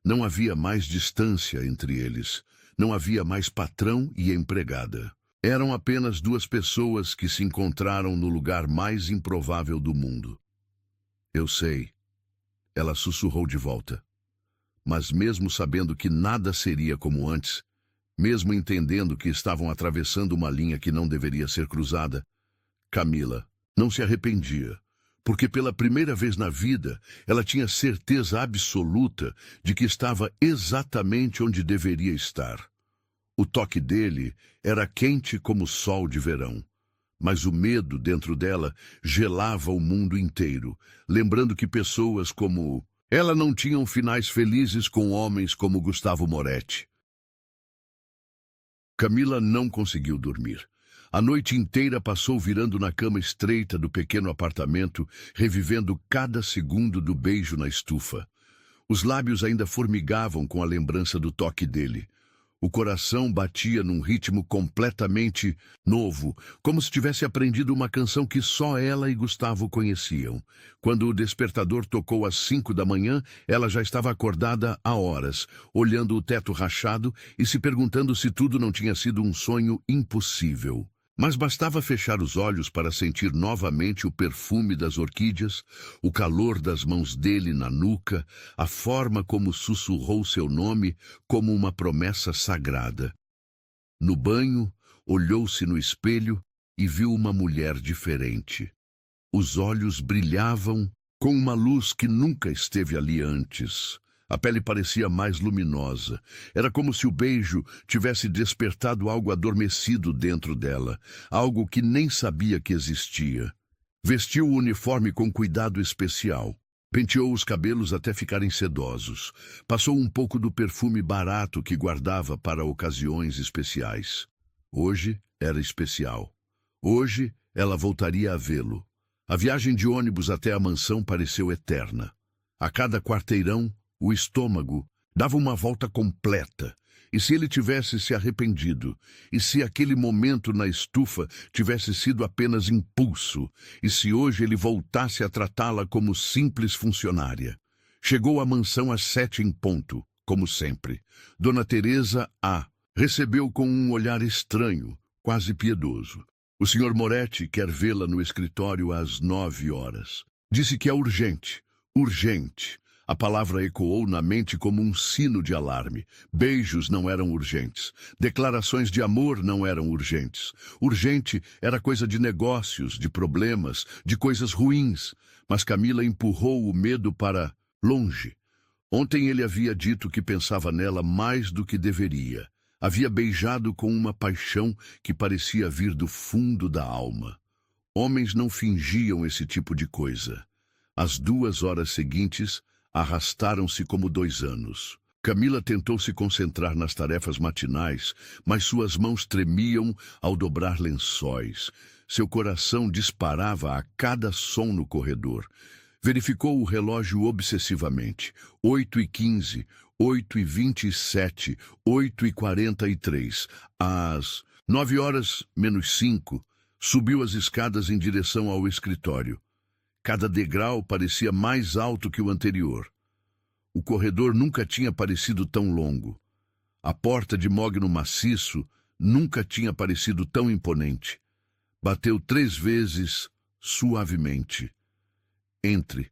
Não havia mais distância entre eles. Não havia mais patrão e empregada. Eram apenas duas pessoas que se encontraram no lugar mais improvável do mundo. Eu sei. Ela sussurrou de volta. Mas mesmo sabendo que nada seria como antes, mesmo entendendo que estavam atravessando uma linha que não deveria ser cruzada, Camila não se arrependia, porque pela primeira vez na vida ela tinha certeza absoluta de que estava exatamente onde deveria estar. O toque dele era quente como o sol de verão, mas o medo dentro dela gelava o mundo inteiro, lembrando que pessoas como ela não tinham finais felizes com homens como Gustavo Moretti. Camila não conseguiu dormir. A noite inteira passou virando na cama estreita do pequeno apartamento, revivendo cada segundo do beijo na estufa. Os lábios ainda formigavam com a lembrança do toque dele. O coração batia num ritmo completamente novo, como se tivesse aprendido uma canção que só ela e Gustavo conheciam. Quando o despertador tocou às 5 da manhã, ela já estava acordada há horas, olhando o teto rachado e se perguntando se tudo não tinha sido um sonho impossível. Mas bastava fechar os olhos para sentir novamente o perfume das orquídeas, o calor das mãos dele na nuca, a forma como sussurrou seu nome como uma promessa sagrada. No banho, olhou-se no espelho e viu uma mulher diferente. Os olhos brilhavam com uma luz que nunca esteve ali antes. A pele parecia mais luminosa. Era como se o beijo tivesse despertado algo adormecido dentro dela, algo que nem sabia que existia. Vestiu o uniforme com cuidado especial. Penteou os cabelos até ficarem sedosos. Passou um pouco do perfume barato que guardava para ocasiões especiais. Hoje era especial. Hoje ela voltaria a vê-lo. A viagem de ônibus até a mansão pareceu eterna. A cada quarteirão, o estômago dava uma volta completa. E se ele tivesse se arrependido? E se aquele momento na estufa tivesse sido apenas impulso? E se hoje ele voltasse a tratá-la como simples funcionária? Chegou à mansão às 7 em ponto, como sempre. Dona Teresa a recebeu com um olhar estranho, quase piedoso. O Sr. Moretti quer vê-la no escritório às 9 horas. Disse que é urgente, urgente. A palavra ecoou na mente como um sino de alarme. Beijos não eram urgentes. Declarações de amor não eram urgentes. Urgente era coisa de negócios, de problemas, de coisas ruins. Mas Camila empurrou o medo para longe. Ontem ele havia dito que pensava nela mais do que deveria. Havia beijado com uma paixão que parecia vir do fundo da alma. Homens não fingiam esse tipo de coisa. As 2 horas seguintes arrastaram-se como 2 anos. Camila tentou se concentrar nas tarefas matinais, mas suas mãos tremiam ao dobrar lençóis. Seu coração disparava a cada som no corredor. Verificou o relógio obsessivamente. 8h15, 8h27, 8h43. Às 9 horas menos 5, subiu as escadas em direção ao escritório. Cada degrau parecia mais alto que o anterior. O corredor nunca tinha parecido tão longo. A porta de mogno maciço nunca tinha parecido tão imponente. Bateu 3 vezes, suavemente. Entre.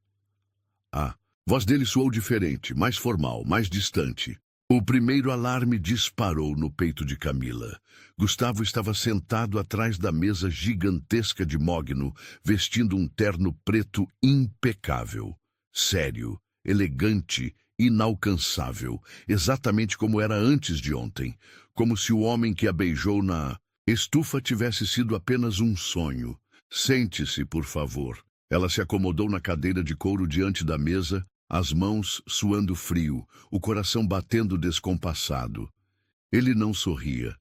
A voz dele soou diferente, mais formal, mais distante. O primeiro alarme disparou no peito de Camila. Gustavo estava sentado atrás da mesa gigantesca de mogno, vestindo um terno preto impecável. Sério, elegante, inalcançável, exatamente como era antes de ontem. Como se o homem que a beijou na estufa tivesse sido apenas um sonho. Sente-se, por favor. Ela se acomodou na cadeira de couro diante da mesa, as mãos suando frio, o coração batendo descompassado. Ele não sorria,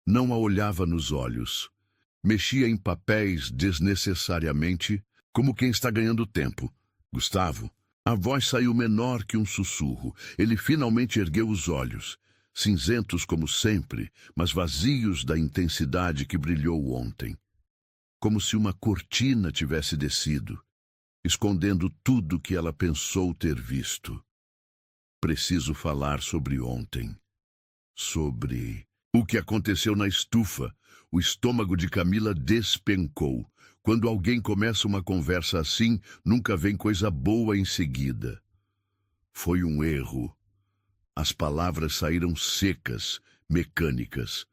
não a olhava nos olhos. Mexia em papéis desnecessariamente, como quem está ganhando tempo. Gustavo, a voz saiu menor que um sussurro. Ele finalmente ergueu os olhos, cinzentos como sempre, mas vazios da intensidade que brilhou ontem. Como se uma cortina tivesse descido, escondendo tudo que ela pensou ter visto. Preciso falar sobre ontem. Sobre o que aconteceu na estufa. O estômago de Camila despencou. Quando alguém começa uma conversa assim, nunca vem coisa boa em seguida. Foi um erro. As palavras saíram secas, mecânicas.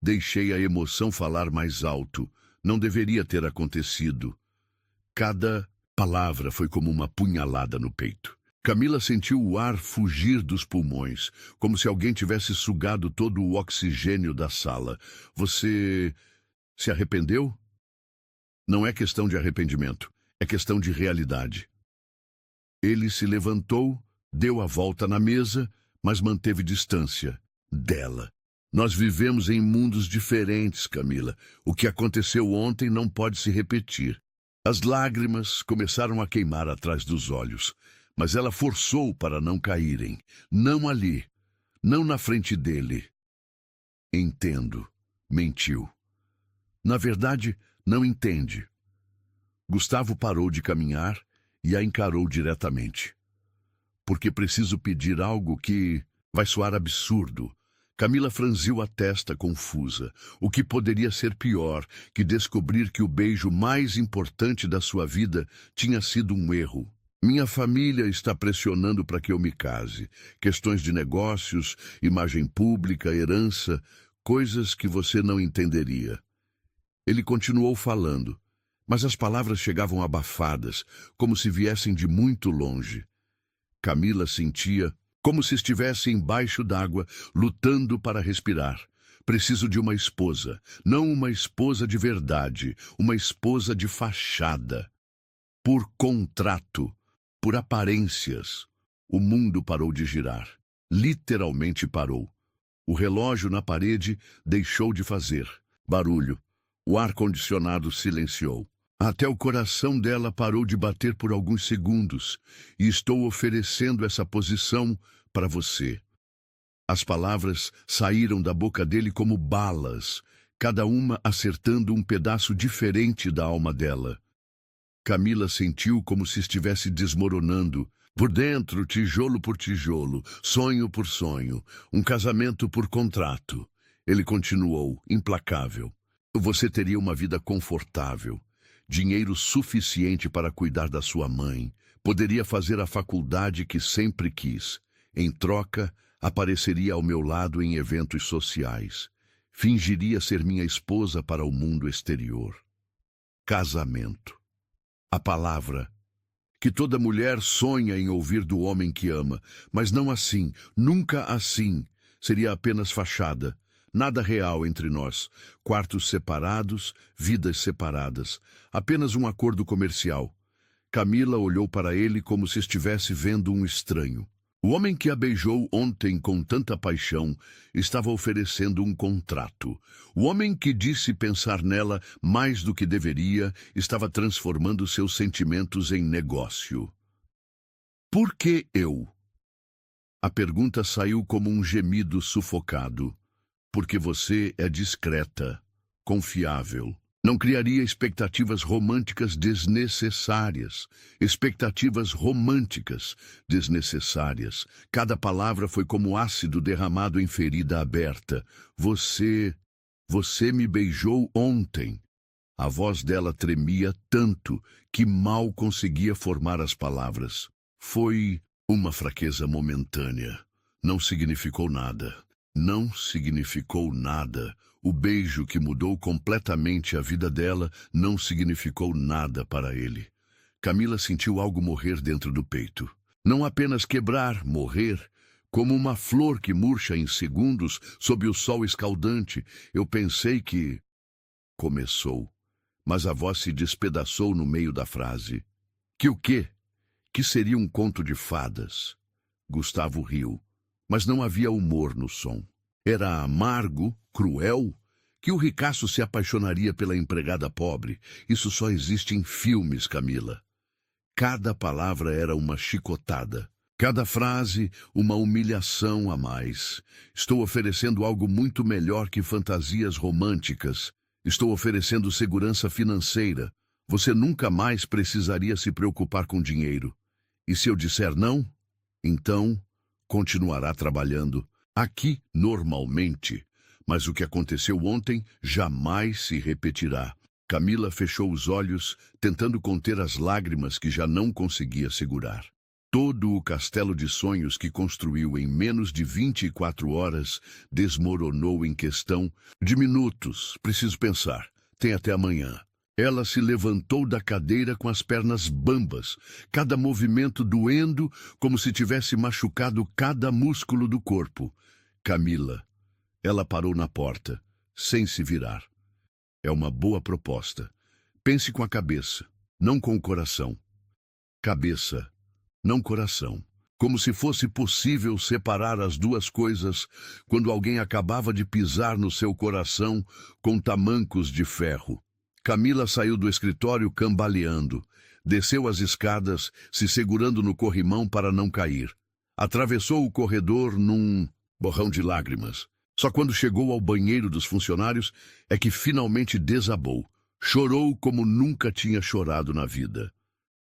Deixei a emoção falar mais alto. Não deveria ter acontecido. Cada palavra foi como uma punhalada no peito. Camila sentiu o ar fugir dos pulmões, como se alguém tivesse sugado todo o oxigênio da sala. Você se arrependeu? Não é questão de arrependimento, é questão de realidade. Ele se levantou, deu a volta na mesa, mas manteve distância dela. Nós vivemos em mundos diferentes, Camila. O que aconteceu ontem não pode se repetir. As lágrimas começaram a queimar atrás dos olhos, mas ela forçou para não caírem. Não ali, não na frente dele. Entendo, mentiu. Na verdade, não entende. Gustavo parou de caminhar e a encarou diretamente. Porque preciso pedir algo que vai soar absurdo. Camila franziu a testa confusa. O que poderia ser pior que descobrir que o beijo mais importante da sua vida tinha sido um erro? Minha família está pressionando para que eu me case. Questões de negócios, imagem pública, herança, coisas que você não entenderia. Ele continuou falando, mas as palavras chegavam abafadas, como se viessem de muito longe. Camila sentia como se estivesse embaixo d'água, lutando para respirar. Preciso de uma esposa, não uma esposa de verdade, uma esposa de fachada. Por contrato, por aparências. O mundo parou de girar. Literalmente parou. O relógio na parede deixou de fazer barulho. O ar-condicionado silenciou. Até o coração dela parou de bater por alguns segundos, e estou oferecendo essa posição para você. As palavras saíram da boca dele como balas, cada uma acertando um pedaço diferente da alma dela. Camila sentiu como se estivesse desmoronando, Por dentro, tijolo por tijolo, sonho por sonho, um casamento por contrato. Ele continuou, implacável. Você teria uma vida confortável, dinheiro suficiente para cuidar da sua mãe, poderia fazer a faculdade que sempre quis. Em troca, apareceria ao meu lado em eventos sociais. Fingiria ser minha esposa para o mundo exterior. Casamento. A palavra que toda mulher sonha em ouvir do homem que ama, mas não assim, nunca assim. Seria apenas fachada, nada real entre nós. Quartos separados, vidas separadas, apenas um acordo comercial. Camila olhou para ele como se estivesse vendo um estranho. O homem que a beijou ontem com tanta paixão estava oferecendo um contrato. O homem que disse pensar nela mais do que deveria estava transformando seus sentimentos em negócio. Por que eu? A pergunta saiu como um gemido sufocado. Porque você é discreta, confiável. Não criaria expectativas românticas desnecessárias. Expectativas românticas desnecessárias. Cada palavra foi como ácido derramado em ferida aberta. Você me beijou ontem. A voz dela tremia tanto que mal conseguia formar as palavras. Foi uma fraqueza momentânea. Não significou nada. Não significou nada. O beijo que mudou completamente a vida dela não significou nada para ele. Camila sentiu algo morrer dentro do peito. Não apenas quebrar, morrer, como uma flor que murcha em segundos sob o sol escaldante. Eu pensei que... Começou, mas a voz se despedaçou no meio da frase. Que o quê? Que seria um conto de fadas? Gustavo riu, mas não havia humor no som. Era amargo, cruel, que o ricaço se apaixonaria pela empregada pobre. Isso só existe em filmes, Camila. Cada palavra era uma chicotada. Cada frase, uma humilhação a mais. Estou oferecendo algo muito melhor que fantasias românticas. Estou oferecendo segurança financeira. Você nunca mais precisaria se preocupar com dinheiro. E se eu disser não, então continuará trabalhando aqui normalmente. Mas o que aconteceu ontem jamais se repetirá. Camila fechou os olhos, tentando conter as lágrimas que já não conseguia segurar. Todo o castelo de sonhos que construiu em menos de 24 horas desmoronou em questão de minutos. Preciso pensar. Tem até amanhã. Ela se levantou da cadeira com as pernas bambas, cada movimento doendo como se tivesse machucado cada músculo do corpo. Camila. Ela parou na porta, sem se virar. É uma boa proposta. Pense com a cabeça, não com o coração. Cabeça, não coração. Como se fosse possível separar as duas coisas quando alguém acabava de pisar no seu coração com tamancos de ferro. Camila saiu do escritório cambaleando. Desceu as escadas, se segurando no corrimão para não cair. Atravessou o corredor num borrão de lágrimas. Só quando chegou ao banheiro dos funcionários é que finalmente desabou. Chorou como nunca tinha chorado na vida.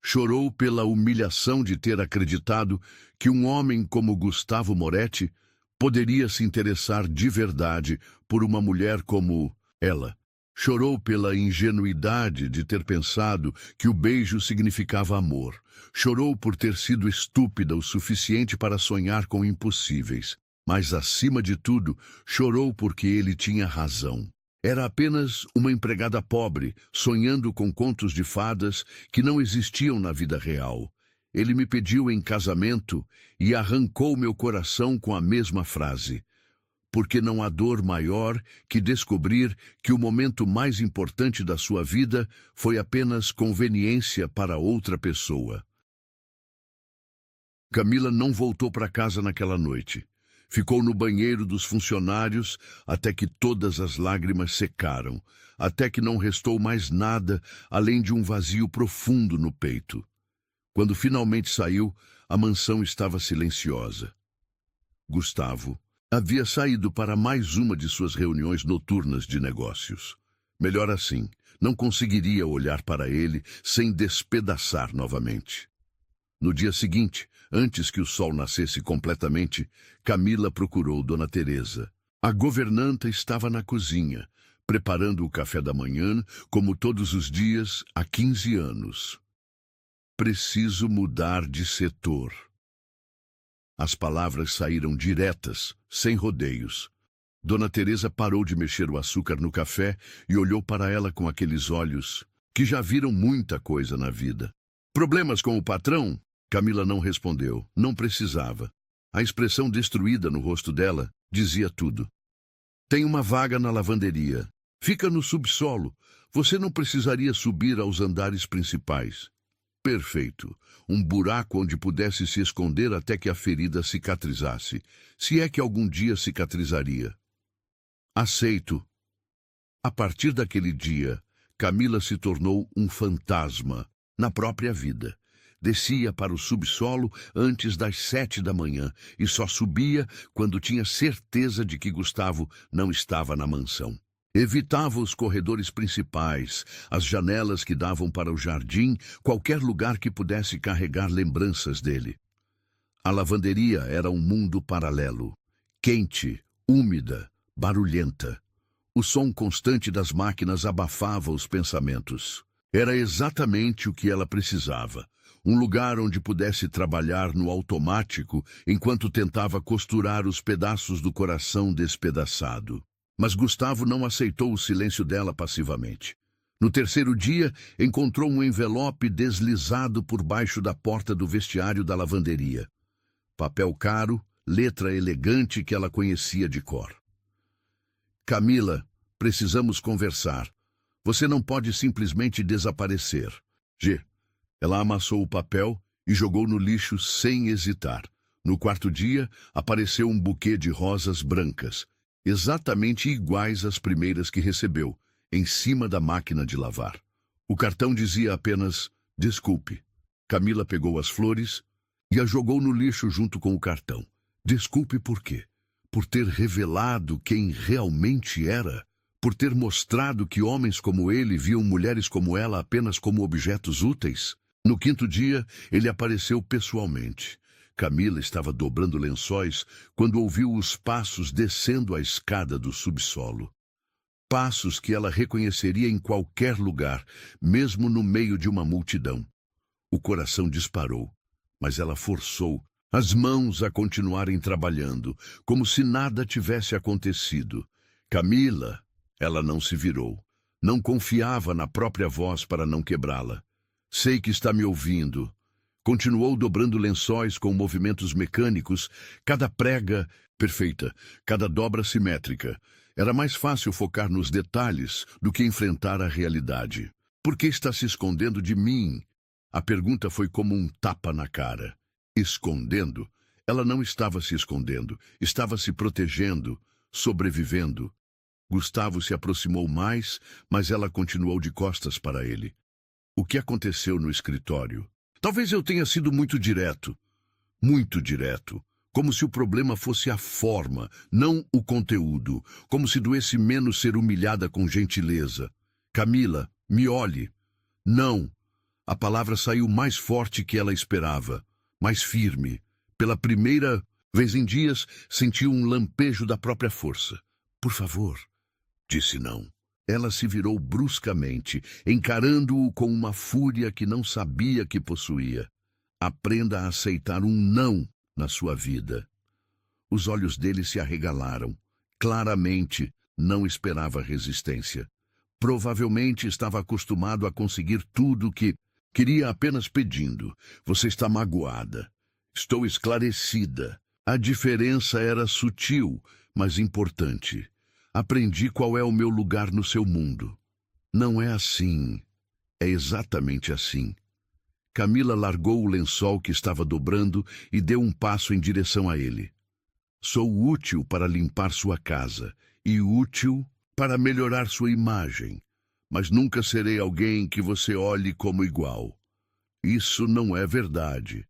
Chorou pela humilhação de ter acreditado que um homem como Gustavo Moretti poderia se interessar de verdade por uma mulher como ela. Chorou pela ingenuidade de ter pensado que o beijo significava amor. Chorou por ter sido estúpida o suficiente para sonhar com impossíveis. Mas, acima de tudo, chorou porque ele tinha razão. Era apenas uma empregada pobre, sonhando com contos de fadas que não existiam na vida real. Ele me pediu em casamento e arrancou meu coração com a mesma frase. Porque não há dor maior que descobrir que o momento mais importante da sua vida foi apenas conveniência para outra pessoa. Camila não voltou para casa naquela noite. Ficou no banheiro dos funcionários até que todas as lágrimas secaram, até que não restou mais nada além de um vazio profundo no peito. Quando finalmente saiu, a mansão estava silenciosa. Gustavo havia saído para mais uma de suas reuniões noturnas de negócios. Melhor assim, não conseguiria olhar para ele sem despedaçar novamente. No dia seguinte, antes que o sol nascesse completamente, Camila procurou Dona Teresa. A governanta estava na cozinha, preparando o café da manhã, como todos os dias há 15 anos. Preciso mudar de setor. As palavras saíram diretas, sem rodeios. Dona Teresa parou de mexer o açúcar no café e olhou para ela com aqueles olhos que já viram muita coisa na vida. Problemas com o patrão? Camila não respondeu. Não precisava. A expressão destruída no rosto dela dizia tudo. Tem uma vaga na lavanderia. Fica no subsolo. Você não precisaria subir aos andares principais. Perfeito. Um buraco onde pudesse se esconder até que a ferida cicatrizasse. Se é que algum dia cicatrizaria. Aceito. A partir daquele dia, Camila se tornou um fantasma na própria vida. Descia para o subsolo antes das 7 da manhã e só subia quando tinha certeza de que Gustavo não estava na mansão. Evitava os corredores principais, as janelas que davam para o jardim, qualquer lugar que pudesse carregar lembranças dele. A lavanderia era um mundo paralelo, quente, úmida, barulhenta. O som constante das máquinas abafava os pensamentos. Era exatamente o que ela precisava. Um lugar onde pudesse trabalhar no automático enquanto tentava costurar os pedaços do coração despedaçado. Mas Gustavo não aceitou o silêncio dela passivamente. No terceiro dia, encontrou um envelope deslizado por baixo da porta do vestiário da lavanderia. Papel caro, letra elegante que ela conhecia de cor. Camila, precisamos conversar. Você não pode simplesmente desaparecer. G. Ela amassou o papel e jogou no lixo sem hesitar. No quarto dia, apareceu um buquê de rosas brancas, exatamente iguais às primeiras que recebeu, em cima da máquina de lavar. O cartão dizia apenas, desculpe. Camila pegou as flores e as jogou no lixo junto com o cartão. Desculpe por quê? Por ter revelado quem realmente era? Por ter mostrado que homens como ele viam mulheres como ela apenas como objetos úteis? No quinto dia, ele apareceu pessoalmente. Camila estava dobrando lençóis quando ouviu os passos descendo a escada do subsolo. Passos que ela reconheceria em qualquer lugar, mesmo no meio de uma multidão. O coração disparou, mas ela forçou as mãos a continuarem trabalhando, como se nada tivesse acontecido. Camila, ela não se virou. Não confiava na própria voz para não quebrá-la. Sei que está me ouvindo. Continuou dobrando lençóis com movimentos mecânicos, cada prega perfeita, cada dobra simétrica. Era mais fácil focar nos detalhes do que enfrentar a realidade. Por que está se escondendo de mim? A pergunta foi como um tapa na cara. Escondendo? Ela não estava se escondendo, estava se protegendo, sobrevivendo. Gustavo se aproximou mais, mas ela continuou de costas para ele. O que aconteceu no escritório? Talvez eu tenha sido muito direto, como se o problema fosse a forma, não o conteúdo, como se doesse menos ser humilhada com gentileza. Camila, me olhe. Não. A palavra saiu mais forte que ela esperava, mais firme. Pela primeira vez em dias, sentiu um lampejo da própria força. Por favor, disse não. Ela se virou bruscamente, encarando-o com uma fúria que não sabia que possuía. Aprenda a aceitar um não na sua vida. Os olhos dele se arregalaram. Claramente, não esperava resistência. Provavelmente estava acostumado a conseguir tudo o que queria apenas pedindo. Você está magoada. Estou esclarecida. A diferença era sutil, mas importante. Aprendi qual é o meu lugar no seu mundo. Não é assim. É exatamente assim. Camila largou o lençol que estava dobrando e deu um passo em direção a ele. Sou útil para limpar sua casa e útil para melhorar sua imagem, mas nunca serei alguém que você olhe como igual. Isso não é verdade.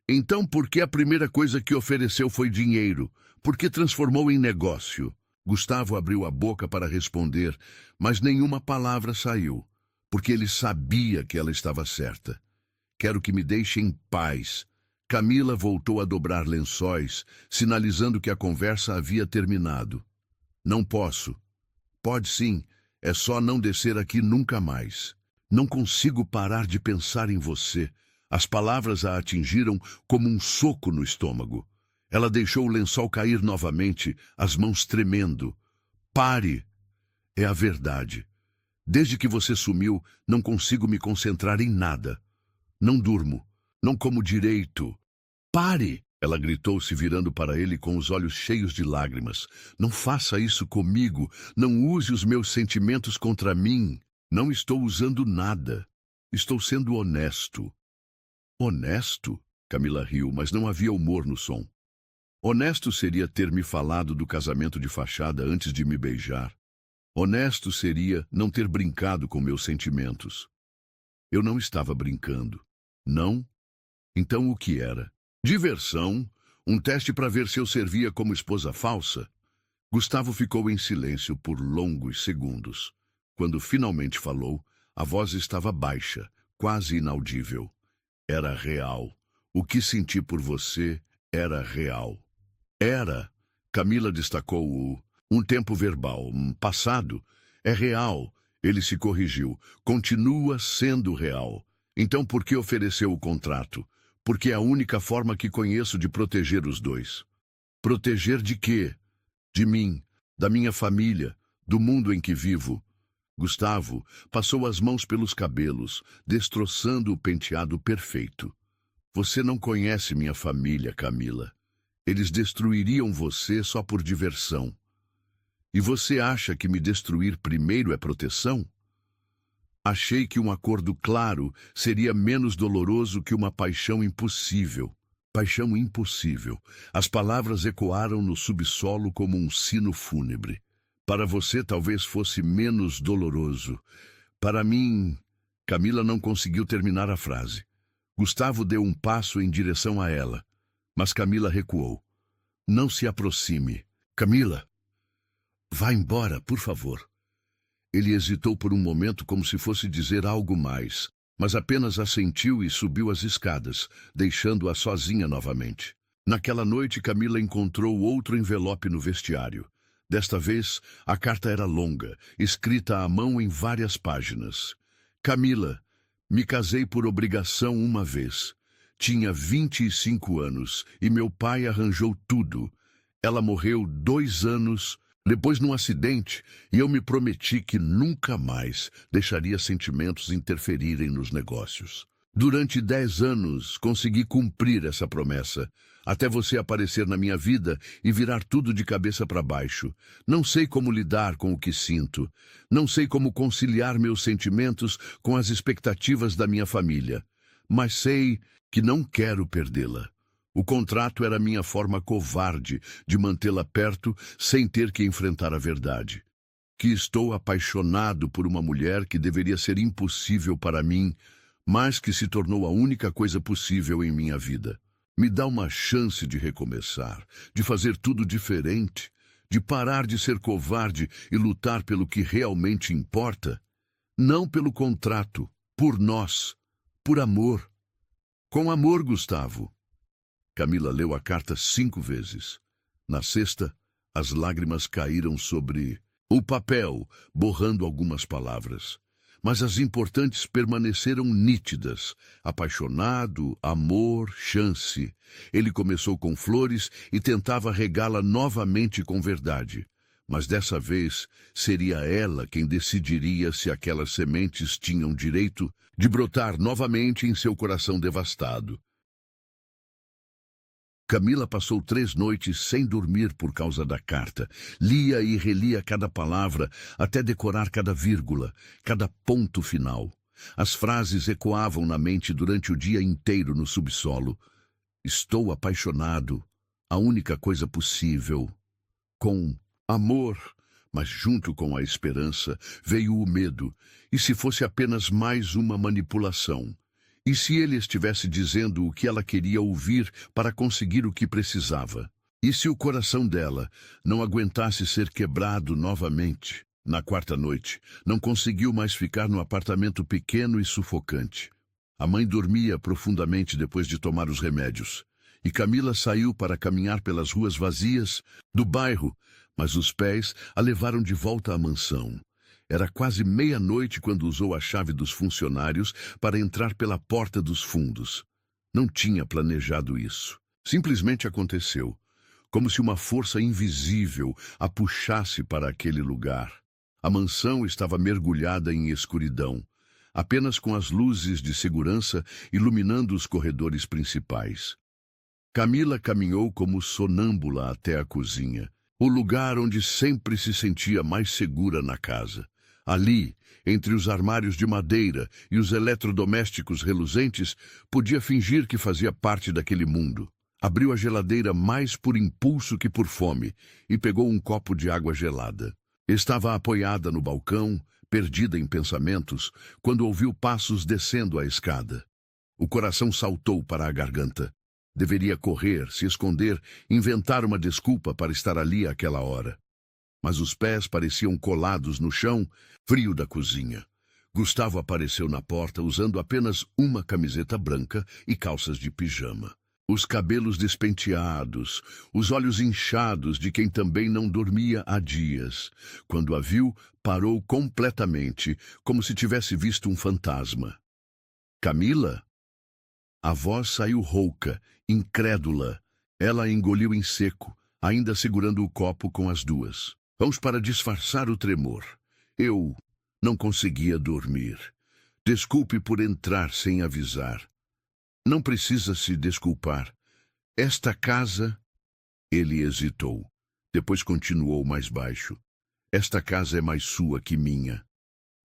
Então por que a primeira coisa que ofereceu foi dinheiro? Por que transformou em negócio? Gustavo abriu a boca para responder, mas nenhuma palavra saiu, porque ele sabia que ela estava certa. Quero que me deixe em paz. Camila voltou a dobrar lençóis, sinalizando que a conversa havia terminado. Não posso. Pode sim, é só não descer aqui nunca mais. Não consigo parar de pensar em você. As palavras a atingiram como um soco no estômago. Ela deixou o lençol cair novamente, as mãos tremendo. Pare! É a verdade. Desde que você sumiu, não consigo me concentrar em nada. Não durmo. Não como direito. Pare! Ela gritou, se virando para ele com os olhos cheios de lágrimas. Não faça isso comigo. Não use os meus sentimentos contra mim. Não estou usando nada. Estou sendo honesto. Honesto? Camila riu, mas não havia humor no som. Honesto seria ter me falado do casamento de fachada antes de me beijar. Honesto seria não ter brincado com meus sentimentos. Eu não estava brincando. Não? Então o que era? Diversão? Um teste para ver se eu servia como esposa falsa? Gustavo ficou em silêncio por longos segundos. Quando finalmente falou, a voz estava baixa, quase inaudível. Era real. O que senti por você era real. Era. Camila destacou um tempo verbal, passado. É real. Ele se corrigiu. Continua sendo real. Então por que ofereceu o contrato? Porque é a única forma que conheço de proteger os dois. Proteger de quê? De mim, da minha família, do mundo em que vivo. Gustavo passou as mãos pelos cabelos, destroçando o penteado perfeito. Você não conhece minha família, Camila. Eles destruiriam você só por diversão. E você acha que me destruir primeiro é proteção? Achei que um acordo claro seria menos doloroso que uma paixão impossível. Paixão impossível. As palavras ecoaram no subsolo como um sino fúnebre. Para você talvez fosse menos doloroso. Para mim... Camila não conseguiu terminar a frase. Gustavo deu um passo em direção a ela, mas Camila recuou. Não se aproxime. Camila, vá embora, por favor. Ele hesitou por um momento como se fosse dizer algo mais, mas apenas assentiu e subiu as escadas, deixando-a sozinha novamente. Naquela noite, Camila encontrou outro envelope no vestiário. Desta vez, a carta era longa, escrita à mão em várias páginas. Camila, me casei por obrigação uma vez. Tinha 25 anos e meu pai arranjou tudo. Ela morreu 2 anos depois num acidente e eu me prometi que nunca mais deixaria sentimentos interferirem nos negócios. Durante 10 anos consegui cumprir essa promessa, até você aparecer na minha vida e virar tudo de cabeça para baixo. Não sei como lidar com o que sinto. Não sei como conciliar meus sentimentos com as expectativas da minha família. Mas sei que não quero perdê-la. O contrato era minha forma covarde de mantê-la perto sem ter que enfrentar a verdade. Que estou apaixonado por uma mulher que deveria ser impossível para mim, mas que se tornou a única coisa possível em minha vida. Me dá uma chance de recomeçar, de fazer tudo diferente, de parar de ser covarde e lutar pelo que realmente importa. Não pelo contrato, por nós, por amor. Com amor, Gustavo. Camila leu a carta 5 vezes. Na sexta, as lágrimas caíram sobre o papel, borrando algumas palavras. Mas as importantes permaneceram nítidas. Apaixonado, amor, chance. Ele começou com flores e tentava regá-la novamente com verdade. Mas dessa vez, seria ela quem decidiria se aquelas sementes tinham direito de brotar novamente em seu coração devastado. Camila passou 3 noites sem dormir por causa da carta. Lia e relia cada palavra, até decorar cada vírgula, cada ponto final. As frases ecoavam na mente durante o dia inteiro no subsolo. Estou apaixonado, a única coisa possível. Com amor, mas junto com a esperança, veio o medo. E se fosse apenas mais uma manipulação? E se ele estivesse dizendo o que ela queria ouvir para conseguir o que precisava? E se o coração dela não aguentasse ser quebrado novamente? Na 4ª noite, não conseguiu mais ficar no apartamento pequeno e sufocante. A mãe dormia profundamente depois de tomar os remédios, e Camila saiu para caminhar pelas ruas vazias do bairro, mas os pés a levaram de volta à mansão. Era quase meia-noite quando usou a chave dos funcionários para entrar pela porta dos fundos. Não tinha planejado isso. Simplesmente aconteceu, como se uma força invisível a puxasse para aquele lugar. A mansão estava mergulhada em escuridão, apenas com as luzes de segurança iluminando os corredores principais. Camila caminhou como sonâmbula até a cozinha, o lugar onde sempre se sentia mais segura na casa. Ali, entre os armários de madeira e os eletrodomésticos reluzentes, podia fingir que fazia parte daquele mundo. Abriu a geladeira mais por impulso que por fome e pegou um copo de água gelada. Estava apoiada no balcão, perdida em pensamentos, quando ouviu passos descendo a escada. O coração saltou para a garganta. Deveria correr, se esconder, inventar uma desculpa para estar ali àquela hora. Mas os pés pareciam colados no chão frio da cozinha. Gustavo apareceu na porta usando apenas uma camiseta branca e calças de pijama. Os cabelos despenteados, os olhos inchados de quem também não dormia há dias. Quando a viu, parou completamente, como se tivesse visto um fantasma. Camila? A voz saiu rouca, incrédula. Ela engoliu em seco, ainda segurando o copo com as duas. Vamos para disfarçar o tremor. Eu não conseguia dormir. Desculpe por entrar sem avisar. Não precisa se desculpar. Esta casa... Ele hesitou. Depois continuou mais baixo. Esta casa é mais sua que minha.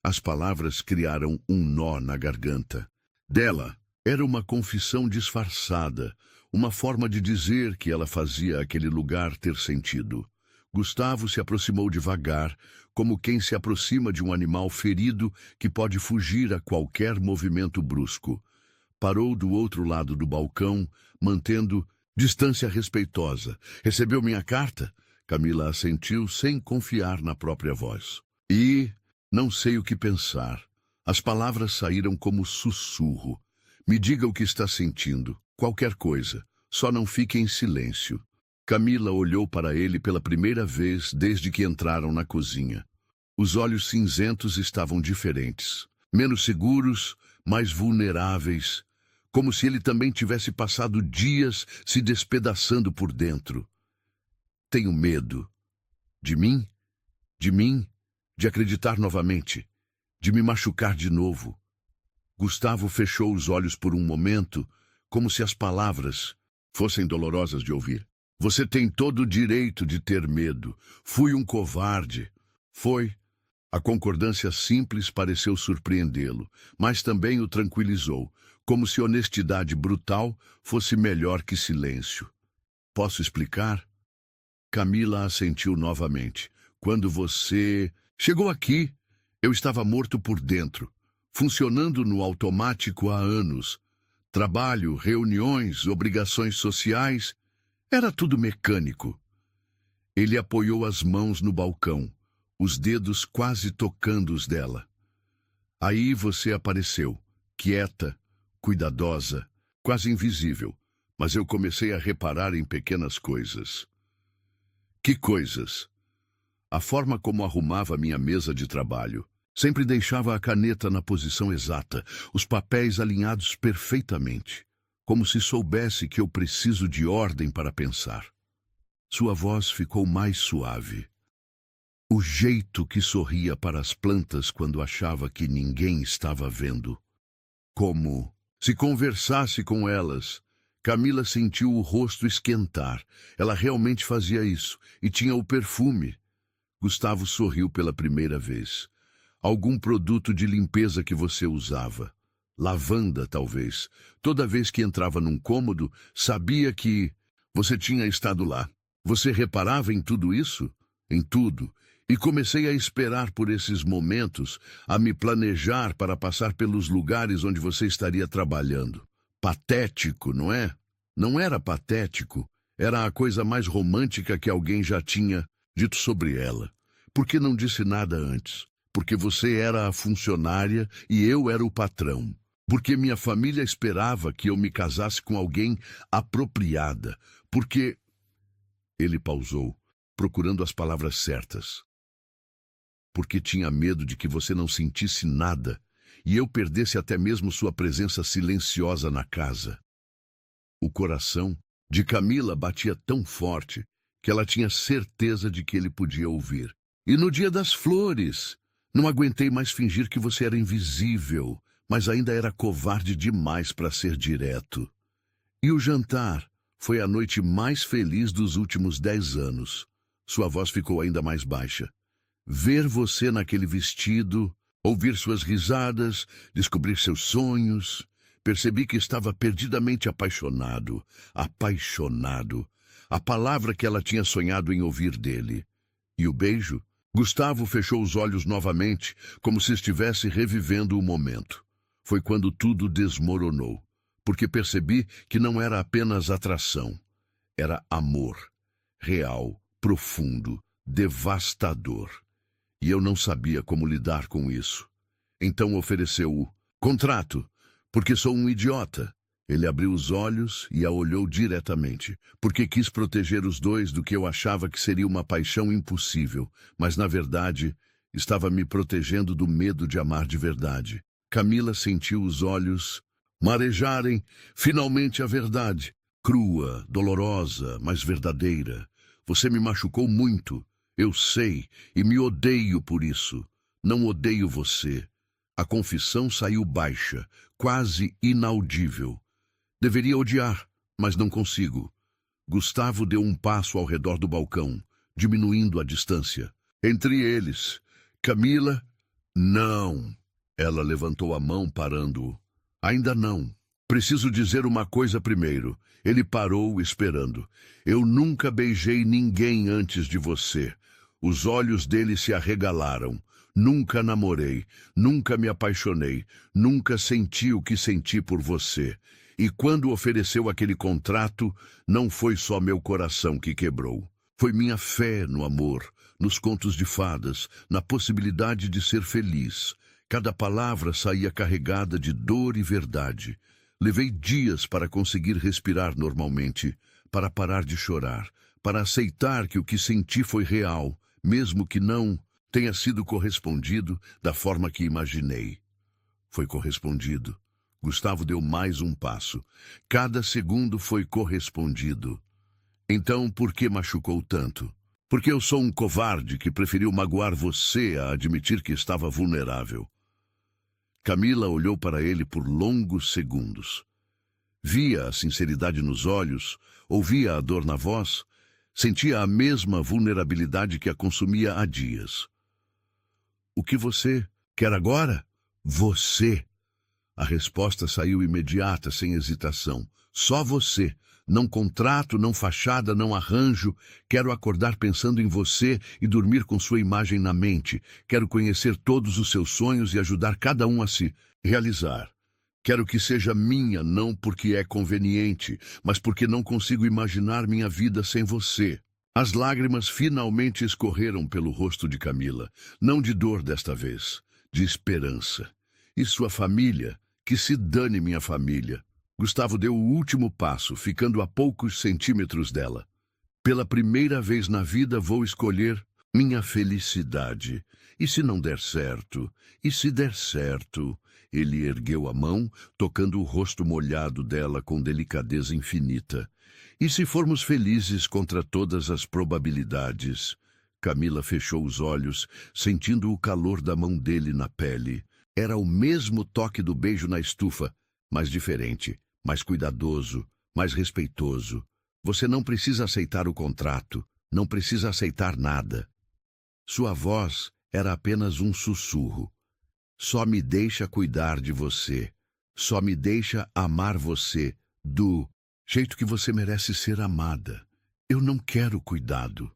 As palavras criaram um nó na garganta. Dela, era uma confissão disfarçada, uma forma de dizer que ela fazia aquele lugar ter sentido. Gustavo se aproximou devagar, como quem se aproxima de um animal ferido que pode fugir a qualquer movimento brusco. Parou do outro lado do balcão, mantendo distância respeitosa. Recebeu minha carta? Camila assentiu sem confiar na própria voz. E não sei o que pensar. As palavras saíram como sussurro. Me diga o que está sentindo. Qualquer coisa. Só não fique em silêncio. Camila olhou para ele pela primeira vez desde que entraram na cozinha. Os olhos cinzentos estavam diferentes. Menos seguros, mais vulneráveis. Como se ele também tivesse passado dias se despedaçando por dentro. Tenho medo. De mim? De mim? De acreditar novamente? De me machucar de novo? Gustavo fechou os olhos por um momento, como se as palavras fossem dolorosas de ouvir. Você tem todo o direito de ter medo. Fui um covarde. Foi. A concordância simples pareceu surpreendê-lo, mas também o tranquilizou, como se honestidade brutal fosse melhor que silêncio. Posso explicar? Camila assentiu novamente. Quando você chegou aqui, eu estava morto por dentro, funcionando no automático há anos. Trabalho, reuniões, obrigações sociais, era tudo mecânico. Ele apoiou as mãos no balcão, os dedos quase tocando os dela. Aí você apareceu, quieta, cuidadosa, quase invisível, mas eu comecei a reparar em pequenas coisas. Que coisas? A forma como arrumava minha mesa de trabalho. Sempre deixava a caneta na posição exata, os papéis alinhados perfeitamente, como se soubesse que eu preciso de ordem para pensar. Sua voz ficou mais suave. O jeito que sorria para as plantas quando achava que ninguém estava vendo. Como se conversasse com elas. Camila sentiu o rosto esquentar. Ela realmente fazia isso, e tinha o perfume. Gustavo sorriu pela primeira vez. Algum produto de limpeza que você usava. Lavanda, talvez. Toda vez que entrava num cômodo, sabia que você tinha estado lá. Você reparava em tudo isso? Em tudo. E comecei a esperar por esses momentos, a me planejar para passar pelos lugares onde você estaria trabalhando. Patético, não é? Não era patético. Era a coisa mais romântica que alguém já tinha dito sobre ela. Por que não disse nada antes? Porque você era a funcionária e eu era o patrão. Porque minha família esperava que eu me casasse com alguém apropriada. Porque... Ele pausou, procurando as palavras certas. Porque tinha medo de que você não sentisse nada e eu perdesse até mesmo sua presença silenciosa na casa. O coração de Camila batia tão forte que ela tinha certeza de que ele podia ouvir. E no dia das flores, não aguentei mais fingir que você era invisível, mas ainda era covarde demais para ser direto. E o jantar foi a noite mais feliz dos últimos 10 anos. Sua voz ficou ainda mais baixa. Ver você naquele vestido, ouvir suas risadas, descobrir seus sonhos. Percebi que estava perdidamente apaixonado. Apaixonado. A palavra que ela tinha sonhado em ouvir dele. E o beijo? Gustavo fechou os olhos novamente, como se estivesse revivendo o momento. Foi quando tudo desmoronou, porque percebi que não era apenas atração. Era amor. Real, profundo, devastador. E eu não sabia como lidar com isso. Então ofereceu o contrato, porque sou um idiota. Ele abriu os olhos e a olhou diretamente, porque quis proteger os dois do que eu achava que seria uma paixão impossível, mas na verdade estava me protegendo do medo de amar de verdade. Camila sentiu os olhos marejarem finalmente a verdade, crua, dolorosa, mas verdadeira. Você me machucou muito. Eu sei, e me odeio por isso. Não odeio você. A confissão saiu baixa, quase inaudível. Deveria odiar, mas não consigo. Gustavo deu um passo ao redor do balcão, diminuindo a distância. Entre eles, Camila... Não. Ela levantou a mão, parando-o. Ainda não. Preciso dizer uma coisa primeiro. Ele parou, esperando. Eu nunca beijei ninguém antes de você. Os olhos dele se arregalaram. Nunca namorei, nunca me apaixonei, nunca senti o que senti por você. E quando ofereceu aquele contrato, não foi só meu coração que quebrou. Foi minha fé no amor, nos contos de fadas, na possibilidade de ser feliz. Cada palavra saía carregada de dor e verdade. Levei dias para conseguir respirar normalmente, para parar de chorar, para aceitar que o que senti foi real, mesmo que não tenha sido correspondido da forma que imaginei. Foi correspondido. Gustavo deu mais um passo. Cada segundo foi correspondido. Então, por que machucou tanto? Porque eu sou um covarde que preferiu magoar você a admitir que estava vulnerável. Camila olhou para ele por longos segundos. Via a sinceridade nos olhos, ouvia a dor na voz, sentia a mesma vulnerabilidade que a consumia há dias. O que você quer agora? Você. A resposta saiu imediata, sem hesitação. Só você. Não contrato, não fachada, não arranjo. Quero acordar pensando em você e dormir com sua imagem na mente. Quero conhecer todos os seus sonhos e ajudar cada um a se realizar. Quero que seja minha, não porque é conveniente, mas porque não consigo imaginar minha vida sem você. As lágrimas finalmente escorreram pelo rosto de Camila, não de dor desta vez, de esperança. E sua família? Que se dane minha família. Gustavo deu o último passo, ficando a poucos centímetros dela. Pela primeira vez na vida vou escolher minha felicidade. E se não der certo? E se der certo? Ele ergueu a mão, tocando o rosto molhado dela com delicadeza infinita. E se formos felizes contra todas as probabilidades? Camila fechou os olhos, sentindo o calor da mão dele na pele. Era o mesmo toque do beijo na estufa, mas diferente, mais cuidadoso, mais respeitoso. Você não precisa aceitar o contrato, não precisa aceitar nada. Sua voz era apenas um sussurro. Só me deixa cuidar de você. Só me deixa amar você do jeito que você merece ser amada. Eu não quero cuidado.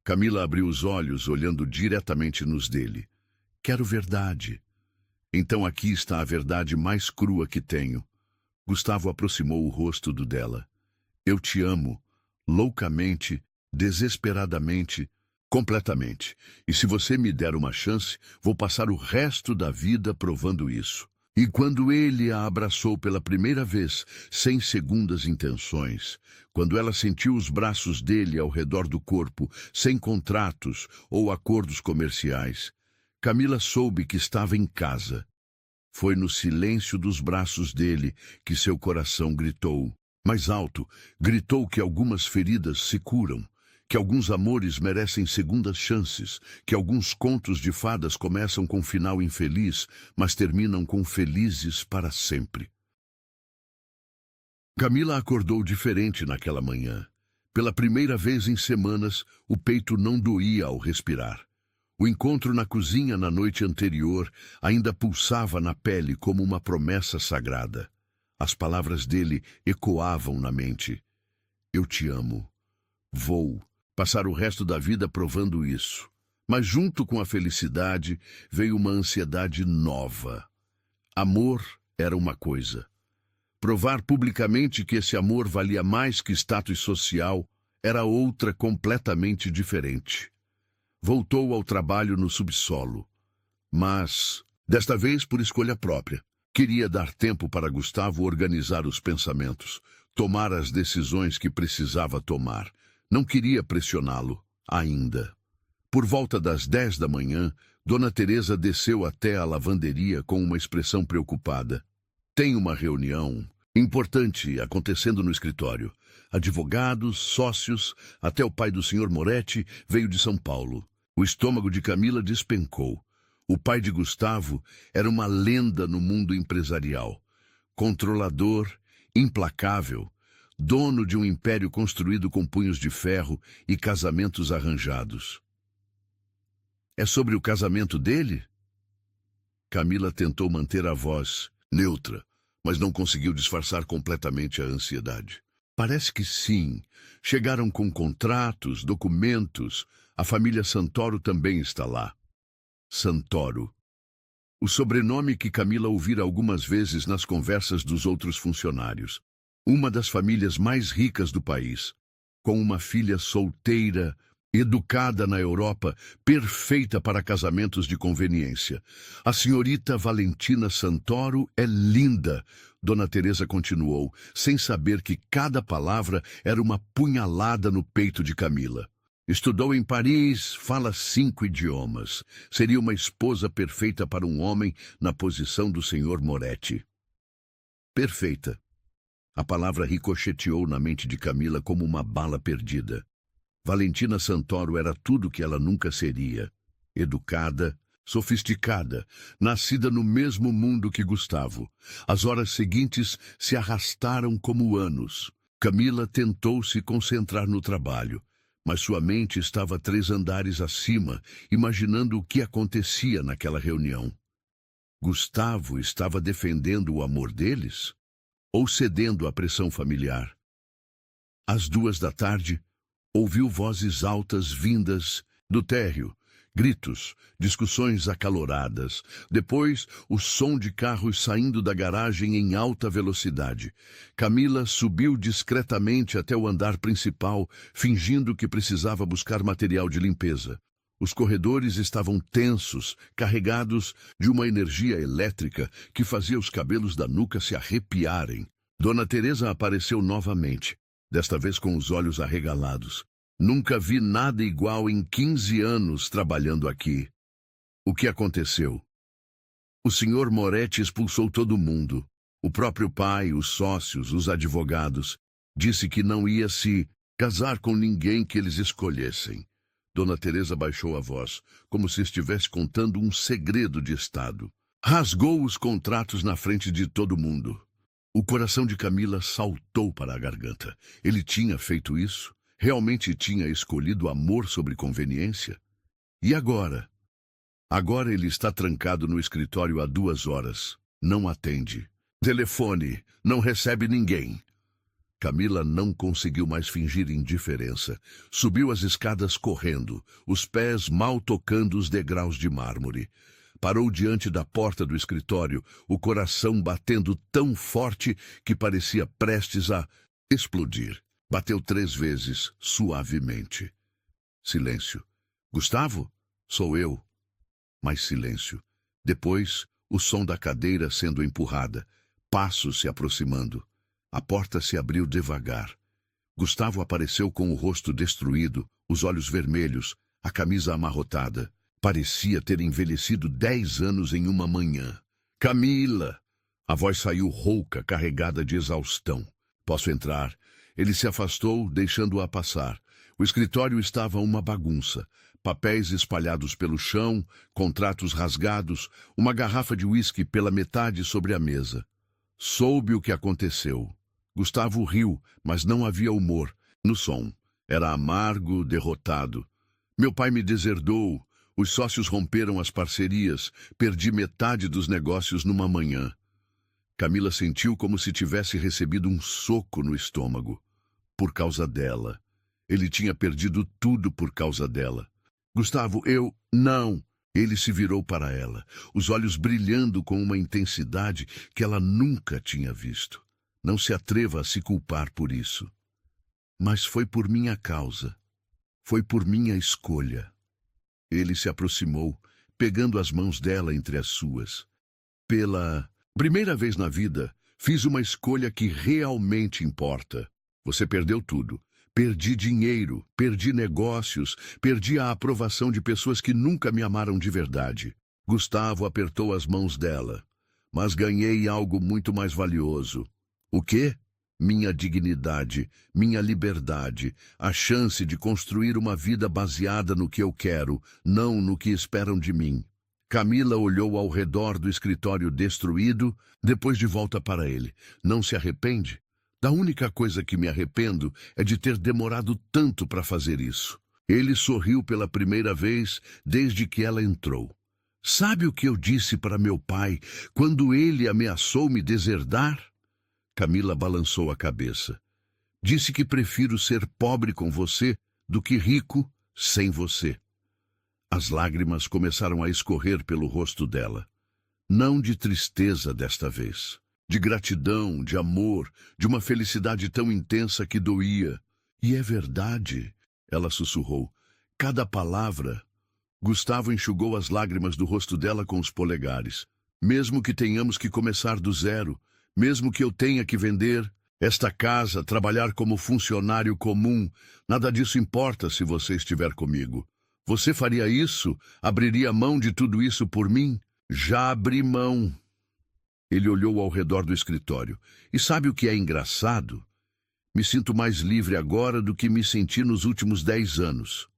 Camila abriu os olhos, olhando diretamente nos dele. Quero verdade. Então aqui está a verdade mais crua que tenho. Gustavo aproximou o rosto do dela. Eu te amo, loucamente, desesperadamente, completamente. E se você me der uma chance, vou passar o resto da vida provando isso. E quando ele a abraçou pela primeira vez, sem segundas intenções, quando ela sentiu os braços dele ao redor do corpo, sem contratos ou acordos comerciais, Camila soube que estava em casa. Foi no silêncio dos braços dele que seu coração gritou. Mais alto, gritou que algumas feridas se curam, que alguns amores merecem segundas chances, que alguns contos de fadas começam com final infeliz, mas terminam com felizes para sempre. Camila acordou diferente naquela manhã. Pela primeira vez em semanas, o peito não doía ao respirar. O encontro na cozinha na noite anterior ainda pulsava na pele como uma promessa sagrada. As palavras dele ecoavam na mente. Eu te amo. Vou passar o resto da vida provando isso. Mas junto com a felicidade veio uma ansiedade nova. Amor era uma coisa. Provar publicamente que esse amor valia mais que status social era outra completamente diferente. Voltou ao trabalho no subsolo. Mas, desta vez por escolha própria, queria dar tempo para Gustavo organizar os pensamentos, tomar as decisões que precisava tomar. Não queria pressioná-lo, ainda. Por volta das 10 da manhã, Dona Teresa desceu até a lavanderia com uma expressão preocupada. Tem uma reunião importante acontecendo no escritório. Advogados, sócios, até o pai do Sr. Moretti veio de São Paulo. O estômago de Camila despencou. O pai de Gustavo era uma lenda no mundo empresarial. Controlador, implacável, dono de um império construído com punhos de ferro e casamentos arranjados. É sobre o casamento dele? Camila tentou manter a voz neutra, mas não conseguiu disfarçar completamente a ansiedade. Parece que sim. Chegaram com contratos, documentos. A família Santoro também está lá. Santoro. O sobrenome que Camila ouvira algumas vezes nas conversas dos outros funcionários. Uma das famílias mais ricas do país, com uma filha solteira, educada na Europa, perfeita para casamentos de conveniência. A senhorita Valentina Santoro é linda, Dona Teresa continuou, sem saber que cada palavra era uma punhalada no peito de Camila. Estudou em Paris, fala 5 idiomas. Seria uma esposa perfeita para um homem na posição do Sr. Moretti. Perfeita. A palavra ricocheteou na mente de Camila como uma bala perdida. Valentina Santoro era tudo que ela nunca seria. Educada, sofisticada, nascida no mesmo mundo que Gustavo. As horas seguintes se arrastaram como anos. Camila tentou se concentrar no trabalho, mas sua mente estava 3 andares acima, imaginando o que acontecia naquela reunião. Gustavo estava defendendo o amor deles? Ou cedendo à pressão familiar? Às 2 da tarde, ouviu vozes altas vindas do térreo, gritos, discussões acaloradas. Depois, o som de carros saindo da garagem em alta velocidade. Camila subiu discretamente até o andar principal, fingindo que precisava buscar material de limpeza. Os corredores estavam tensos, carregados de uma energia elétrica que fazia os cabelos da nuca se arrepiarem. Dona Teresa apareceu novamente, desta vez com os olhos arregalados. Nunca vi nada igual em 15 anos trabalhando aqui. O que aconteceu? O Sr. Moretti expulsou todo mundo. O próprio pai, os sócios, os advogados. Disse que não ia se casar com ninguém que eles escolhessem. Dona Teresa baixou a voz, como se estivesse contando um segredo de Estado. Rasgou os contratos na frente de todo mundo. O coração de Camila saltou para a garganta. Ele tinha feito isso? Realmente tinha escolhido amor sobre conveniência? E agora? Agora ele está trancado no escritório há 2 horas. Não atende. Telefone. Não recebe ninguém. Camila não conseguiu mais fingir indiferença. Subiu as escadas correndo, os pés mal tocando os degraus de mármore. Parou diante da porta do escritório, o coração batendo tão forte que parecia prestes a explodir. Bateu 3 vezes, suavemente. Silêncio. Gustavo? Sou eu. Mais silêncio. Depois, o som da cadeira sendo empurrada, passos se aproximando. A porta se abriu devagar. Gustavo apareceu com o rosto destruído, os olhos vermelhos, a camisa amarrotada. Parecia ter envelhecido 10 anos em uma manhã. Camila! A voz saiu rouca, carregada de exaustão. Posso entrar? Ele se afastou, deixando-a passar. O escritório estava uma bagunça. Papéis espalhados pelo chão, contratos rasgados, uma garrafa de uísque pela metade sobre a mesa. Soube o que aconteceu. Gustavo riu, mas não havia humor no som. Era amargo, derrotado. Meu pai me deserdou. Os sócios romperam as parcerias. Perdi metade dos negócios numa manhã. Camila sentiu como se tivesse recebido um soco no estômago. Por causa dela. Ele tinha perdido tudo por causa dela. Gustavo, Não! Ele se virou para ela, os olhos brilhando com uma intensidade que ela nunca tinha visto. Não se atreva a se culpar por isso. Mas foi por minha causa. Foi por minha escolha. Ele se aproximou, pegando as mãos dela entre as suas. Pela primeira vez na vida, fiz uma escolha que realmente importa. Você perdeu tudo. Perdi dinheiro, perdi negócios, perdi a aprovação de pessoas que nunca me amaram de verdade. Gustavo apertou as mãos dela. Mas ganhei algo muito mais valioso. O quê? Minha dignidade, minha liberdade, a chance de construir uma vida baseada no que eu quero, não no que esperam de mim. Camila olhou ao redor do escritório destruído, depois de volta para ele. Não se arrepende? A única coisa que me arrependo é de ter demorado tanto para fazer isso. Ele sorriu pela primeira vez desde que ela entrou. Sabe o que eu disse para meu pai quando ele ameaçou me deserdar? Camila balançou a cabeça. Disse que prefiro ser pobre com você do que rico sem você. As lágrimas começaram a escorrer pelo rosto dela. Não de tristeza desta vez. De gratidão, de amor, de uma felicidade tão intensa que doía. E é verdade, ela sussurrou. Cada palavra. Gustavo enxugou as lágrimas do rosto dela com os polegares. Mesmo que tenhamos que começar do zero, mesmo que eu tenha que vender esta casa, trabalhar como funcionário comum, nada disso importa se você estiver comigo. Você faria isso? Abriria mão de tudo isso por mim? Já abri mão. Ele olhou ao redor do escritório. E sabe o que é engraçado? Me sinto mais livre agora do que me senti nos últimos 10 anos.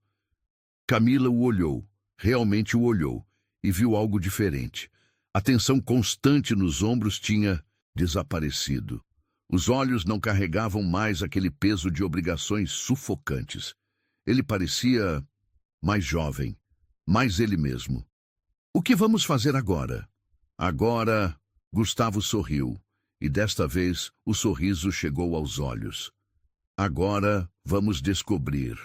Camila o olhou, realmente o olhou, e viu algo diferente. A tensão constante nos ombros tinha desaparecido. Os olhos não carregavam mais aquele peso de obrigações sufocantes. Ele parecia mais jovem, mais ele mesmo. O que vamos fazer agora? Agora... Gustavo sorriu, e desta vez o sorriso chegou aos olhos. Agora vamos descobrir,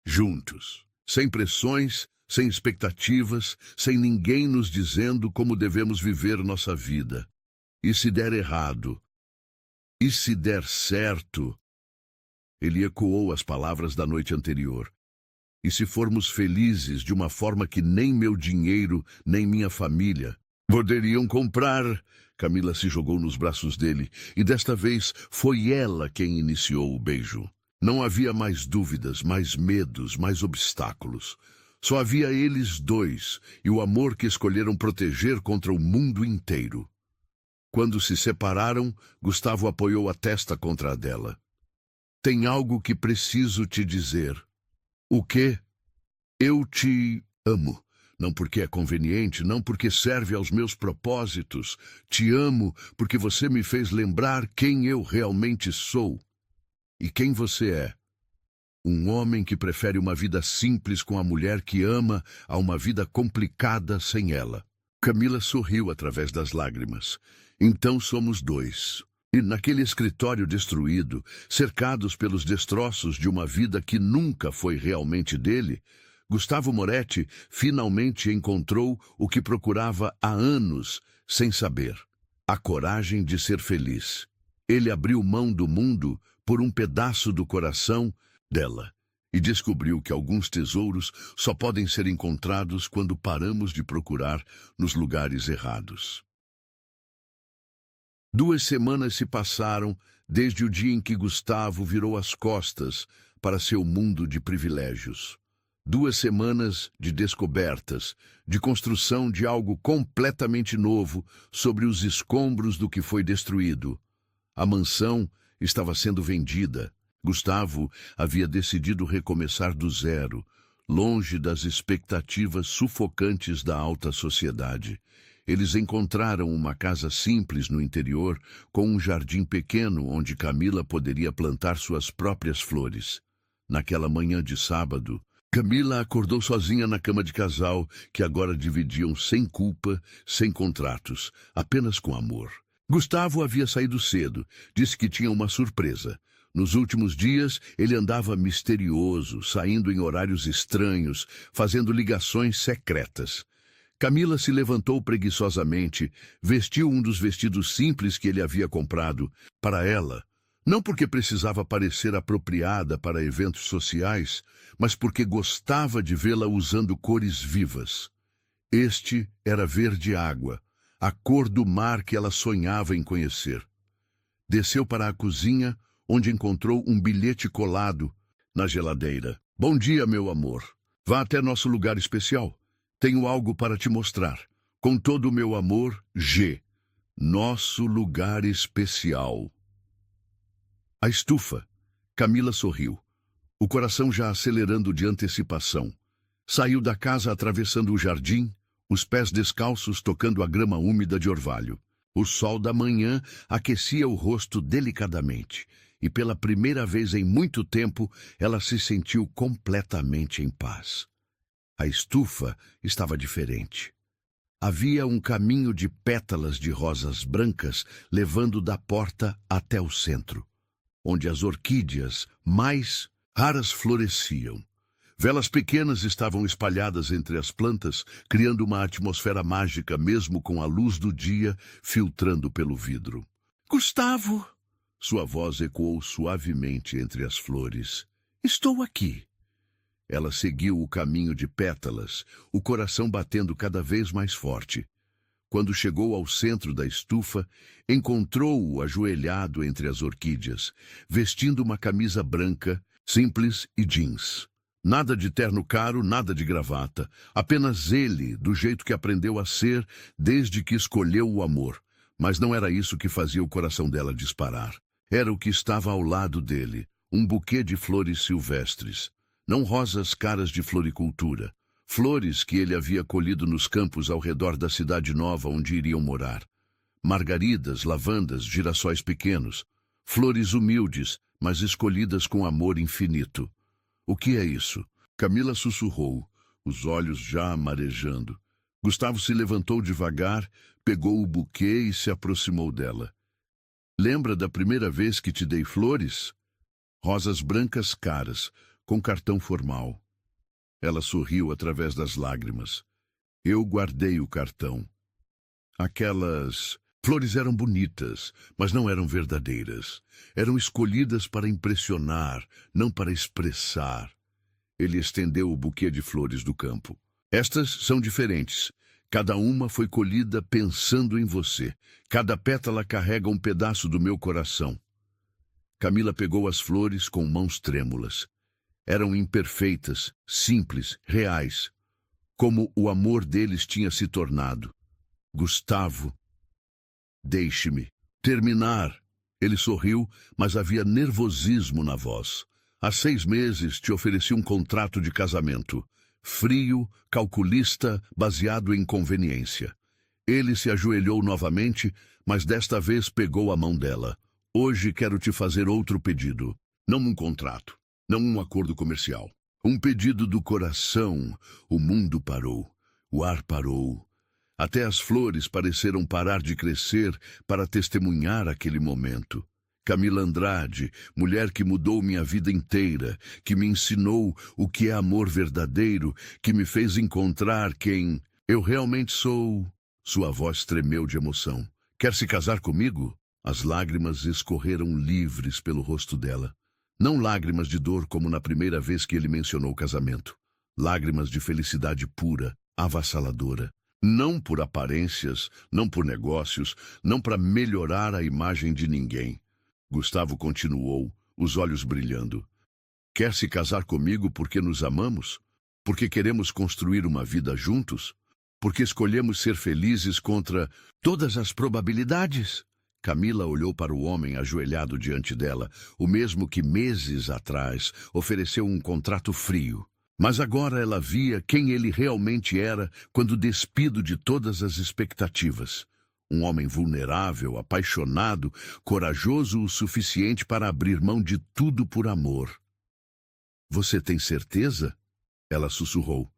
juntos, sem pressões, sem expectativas, sem ninguém nos dizendo como devemos viver nossa vida. E se der errado? E se der certo? Ele ecoou as palavras da noite anterior. E se formos felizes de uma forma que nem meu dinheiro, nem minha família poderiam comprar? Camila se jogou nos braços dele, e desta vez foi ela quem iniciou o beijo. Não havia mais dúvidas, mais medos, mais obstáculos. Só havia eles dois, e o amor que escolheram proteger contra o mundo inteiro. Quando se separaram, Gustavo apoiou a testa contra a dela. Tem algo que preciso te dizer. O quê? Eu te amo. Não porque é conveniente, não porque serve aos meus propósitos. Te amo porque você me fez lembrar quem eu realmente sou. E quem você é? Um homem que prefere uma vida simples com a mulher que ama a uma vida complicada sem ela. Camila sorriu através das lágrimas. Então somos dois. E naquele escritório destruído, cercados pelos destroços de uma vida que nunca foi realmente dele, Gustavo Moretti finalmente encontrou o que procurava há anos, sem saber: a coragem de ser feliz. Ele abriu mão do mundo por um pedaço do coração dela e descobriu que alguns tesouros só podem ser encontrados quando paramos de procurar nos lugares errados. 2 semanas se passaram desde o dia em que Gustavo virou as costas para seu mundo de privilégios. 2 semanas de descobertas, de construção de algo completamente novo sobre os escombros do que foi destruído. A mansão estava sendo vendida. Gustavo havia decidido recomeçar do zero, longe das expectativas sufocantes da alta sociedade. Eles encontraram uma casa simples no interior, com um jardim pequeno onde Camila poderia plantar suas próprias flores. Naquela manhã de sábado, Camila acordou sozinha na cama de casal, que agora dividiam sem culpa, sem contratos, apenas com amor. Gustavo havia saído cedo, disse que tinha uma surpresa. Nos últimos dias, ele andava misterioso, saindo em horários estranhos, fazendo ligações secretas. Camila se levantou preguiçosamente, vestiu um dos vestidos simples que ele havia comprado para ela, não porque precisava parecer apropriada para eventos sociais, mas porque gostava de vê-la usando cores vivas. Este era verde água, a cor do mar que ela sonhava em conhecer. Desceu para a cozinha, onde encontrou um bilhete colado na geladeira. "Bom dia, meu amor. Vá até nosso lugar especial. Tenho algo para te mostrar. Com todo o meu amor, G. Nosso lugar especial." A estufa. Camila sorriu, o coração já acelerando de antecipação. Saiu da casa atravessando o jardim, os pés descalços tocando a grama úmida de orvalho. O sol da manhã aquecia o rosto delicadamente, e pela primeira vez em muito tempo ela se sentiu completamente em paz. A estufa estava diferente. Havia um caminho de pétalas de rosas brancas levando da porta até o centro, onde as orquídeas mais raras floresciam. Velas pequenas estavam espalhadas entre as plantas, criando uma atmosfera mágica mesmo com a luz do dia filtrando pelo vidro. "Gustavo!" Sua voz ecoou suavemente entre as flores. "Estou aqui." Ela seguiu o caminho de pétalas, o coração batendo cada vez mais forte. Quando chegou ao centro da estufa, encontrou-o ajoelhado entre as orquídeas, vestindo uma camisa branca, simples e jeans. Nada de terno caro, nada de gravata. Apenas ele, do jeito que aprendeu a ser desde que escolheu o amor. Mas não era isso que fazia o coração dela disparar. Era o que estava ao lado dele, um buquê de flores silvestres. Não rosas caras de floricultura. Flores que ele havia colhido nos campos ao redor da cidade nova onde iriam morar. Margaridas, lavandas, girassóis pequenos. Flores humildes, mas escolhidas com amor infinito. "O que é isso?" Camila sussurrou, os olhos já marejando. Gustavo se levantou devagar, pegou o buquê e se aproximou dela. "Lembra da primeira vez que te dei flores?" Rosas brancas caras, com cartão formal. Ela sorriu através das lágrimas. "Eu guardei o cartão. Aquelas flores eram bonitas, mas não eram verdadeiras. Eram escolhidas para impressionar, não para expressar." Ele estendeu o buquê de flores do campo. "Estas são diferentes. Cada uma foi colhida pensando em você. Cada pétala carrega um pedaço do meu coração." Camila pegou as flores com mãos trêmulas. Eram imperfeitas, simples, reais, como o amor deles tinha se tornado. "Gustavo, deixe-me terminar." Ele sorriu, mas havia nervosismo na voz. "Há 6 meses te ofereci um contrato de casamento. Frio, calculista, baseado em conveniência." Ele se ajoelhou novamente, mas desta vez pegou a mão dela. "Hoje quero te fazer outro pedido. Não um contrato. Não um acordo comercial. Um pedido do coração." O mundo parou. O ar parou. Até as flores pareceram parar de crescer para testemunhar aquele momento. Camila Andrade, mulher que mudou minha vida inteira, que me ensinou o que é amor verdadeiro, que me fez encontrar quem eu realmente sou. Sua voz tremeu de emoção. "Quer se casar comigo?" As lágrimas escorreram livres pelo rosto dela. Não lágrimas de dor como na primeira vez que ele mencionou o casamento. Lágrimas de felicidade pura, avassaladora. Não por aparências, não por negócios, não para melhorar a imagem de ninguém. Gustavo continuou, os olhos brilhando. Quer se casar comigo porque nos amamos? Porque queremos construir uma vida juntos? Porque escolhemos ser felizes contra todas as probabilidades? Camila olhou para o homem ajoelhado diante dela, o mesmo que meses atrás ofereceu um contrato frio. Mas agora ela via quem ele realmente era quando despido de todas as expectativas. Um homem vulnerável, apaixonado, corajoso o suficiente para abrir mão de tudo por amor. Você tem certeza? Ela sussurrou.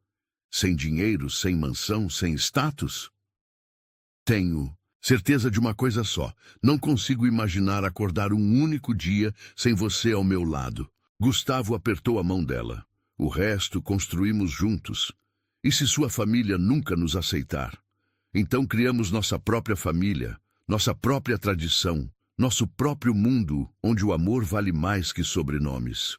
Sem dinheiro, sem mansão, sem status? Tenho certeza de uma coisa só. Não consigo imaginar acordar um único dia sem você ao meu lado. Gustavo apertou a mão dela. O resto construímos juntos. E se sua família nunca nos aceitar? Então criamos nossa própria família, nossa própria tradição, nosso próprio mundo, onde o amor vale mais que sobrenomes.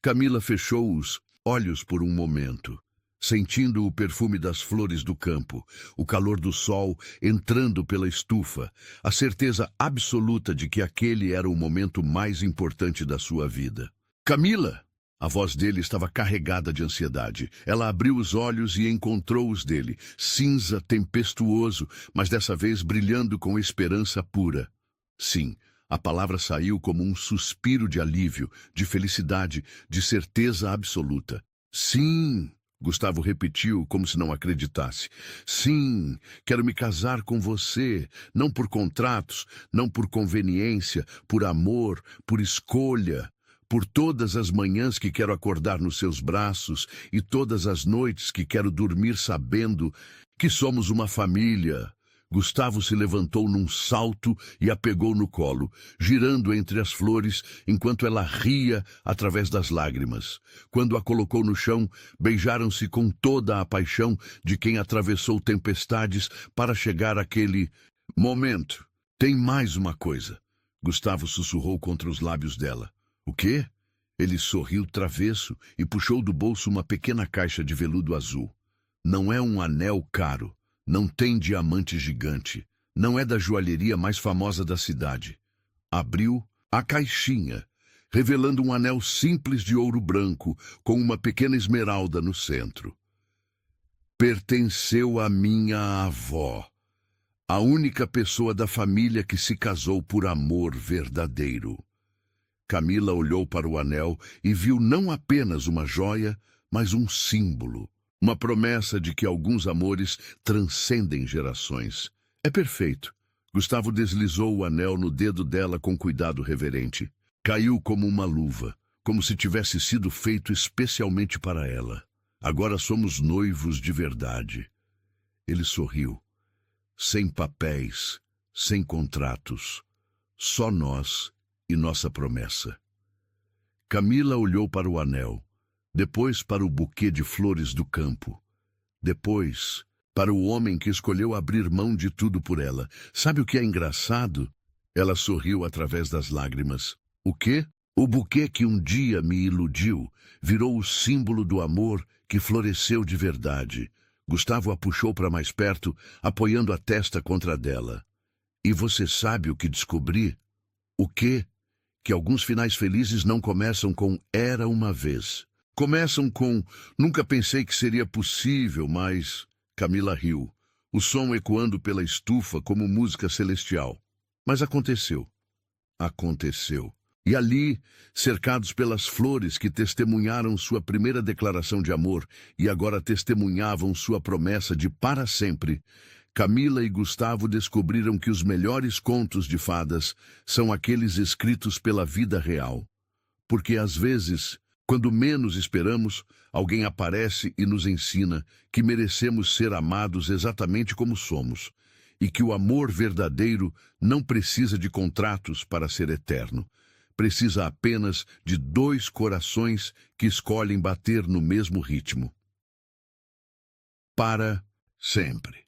Camila fechou os olhos por um momento, sentindo o perfume das flores do campo, o calor do sol entrando pela estufa, a certeza absoluta de que aquele era o momento mais importante da sua vida. Camila! A voz dele estava carregada de ansiedade. Ela abriu os olhos e encontrou os dele, cinza, tempestuoso, mas dessa vez brilhando com esperança pura. Sim, a palavra saiu como um suspiro de alívio, de felicidade, de certeza absoluta. Sim, Gustavo repetiu como se não acreditasse. Sim, quero me casar com você, não por contratos, não por conveniência, por amor, por escolha. Por todas as manhãs que quero acordar nos seus braços e todas as noites que quero dormir sabendo que somos uma família. Gustavo se levantou num salto e a pegou no colo, girando entre as flores enquanto ela ria através das lágrimas. Quando a colocou no chão, beijaram-se com toda a paixão de quem atravessou tempestades para chegar àquele momento. Tem mais uma coisa. Gustavo sussurrou contra os lábios dela. O quê? Ele sorriu travesso e puxou do bolso uma pequena caixa de veludo azul. Não é um anel caro, não tem diamante gigante, não é da joalheria mais famosa da cidade. Abriu a caixinha, revelando um anel simples de ouro branco com uma pequena esmeralda no centro. Pertenceu à minha avó, a única pessoa da família que se casou por amor verdadeiro. Camila olhou para o anel e viu não apenas uma joia, mas um símbolo, uma promessa de que alguns amores transcendem gerações. É perfeito. Gustavo deslizou o anel no dedo dela com cuidado reverente. Caiu como uma luva, como se tivesse sido feito especialmente para ela. Agora somos noivos de verdade. Ele sorriu. Sem papéis, sem contratos, só nós e nossa promessa. Camila olhou para o anel, depois para o buquê de flores do campo, depois para o homem que escolheu abrir mão de tudo por ela. Sabe o que é engraçado? Ela sorriu através das lágrimas. O quê? O buquê que um dia me iludiu virou o símbolo do amor que floresceu de verdade. Gustavo a puxou para mais perto, apoiando a testa contra a dela. E você sabe o que descobri? O quê? Que alguns finais felizes não começam com "era uma vez". Começam com "nunca pensei que seria possível, mas..." Camila riu, o som ecoando pela estufa como música celestial. Mas aconteceu. Aconteceu. E ali, cercados pelas flores que testemunharam sua primeira declaração de amor e agora testemunhavam sua promessa de para sempre, Camila e Gustavo descobriram que os melhores contos de fadas são aqueles escritos pela vida real. Porque às vezes, quando menos esperamos, alguém aparece e nos ensina que merecemos ser amados exatamente como somos, e que o amor verdadeiro não precisa de contratos para ser eterno. Precisa apenas de dois corações que escolhem bater no mesmo ritmo. Para sempre.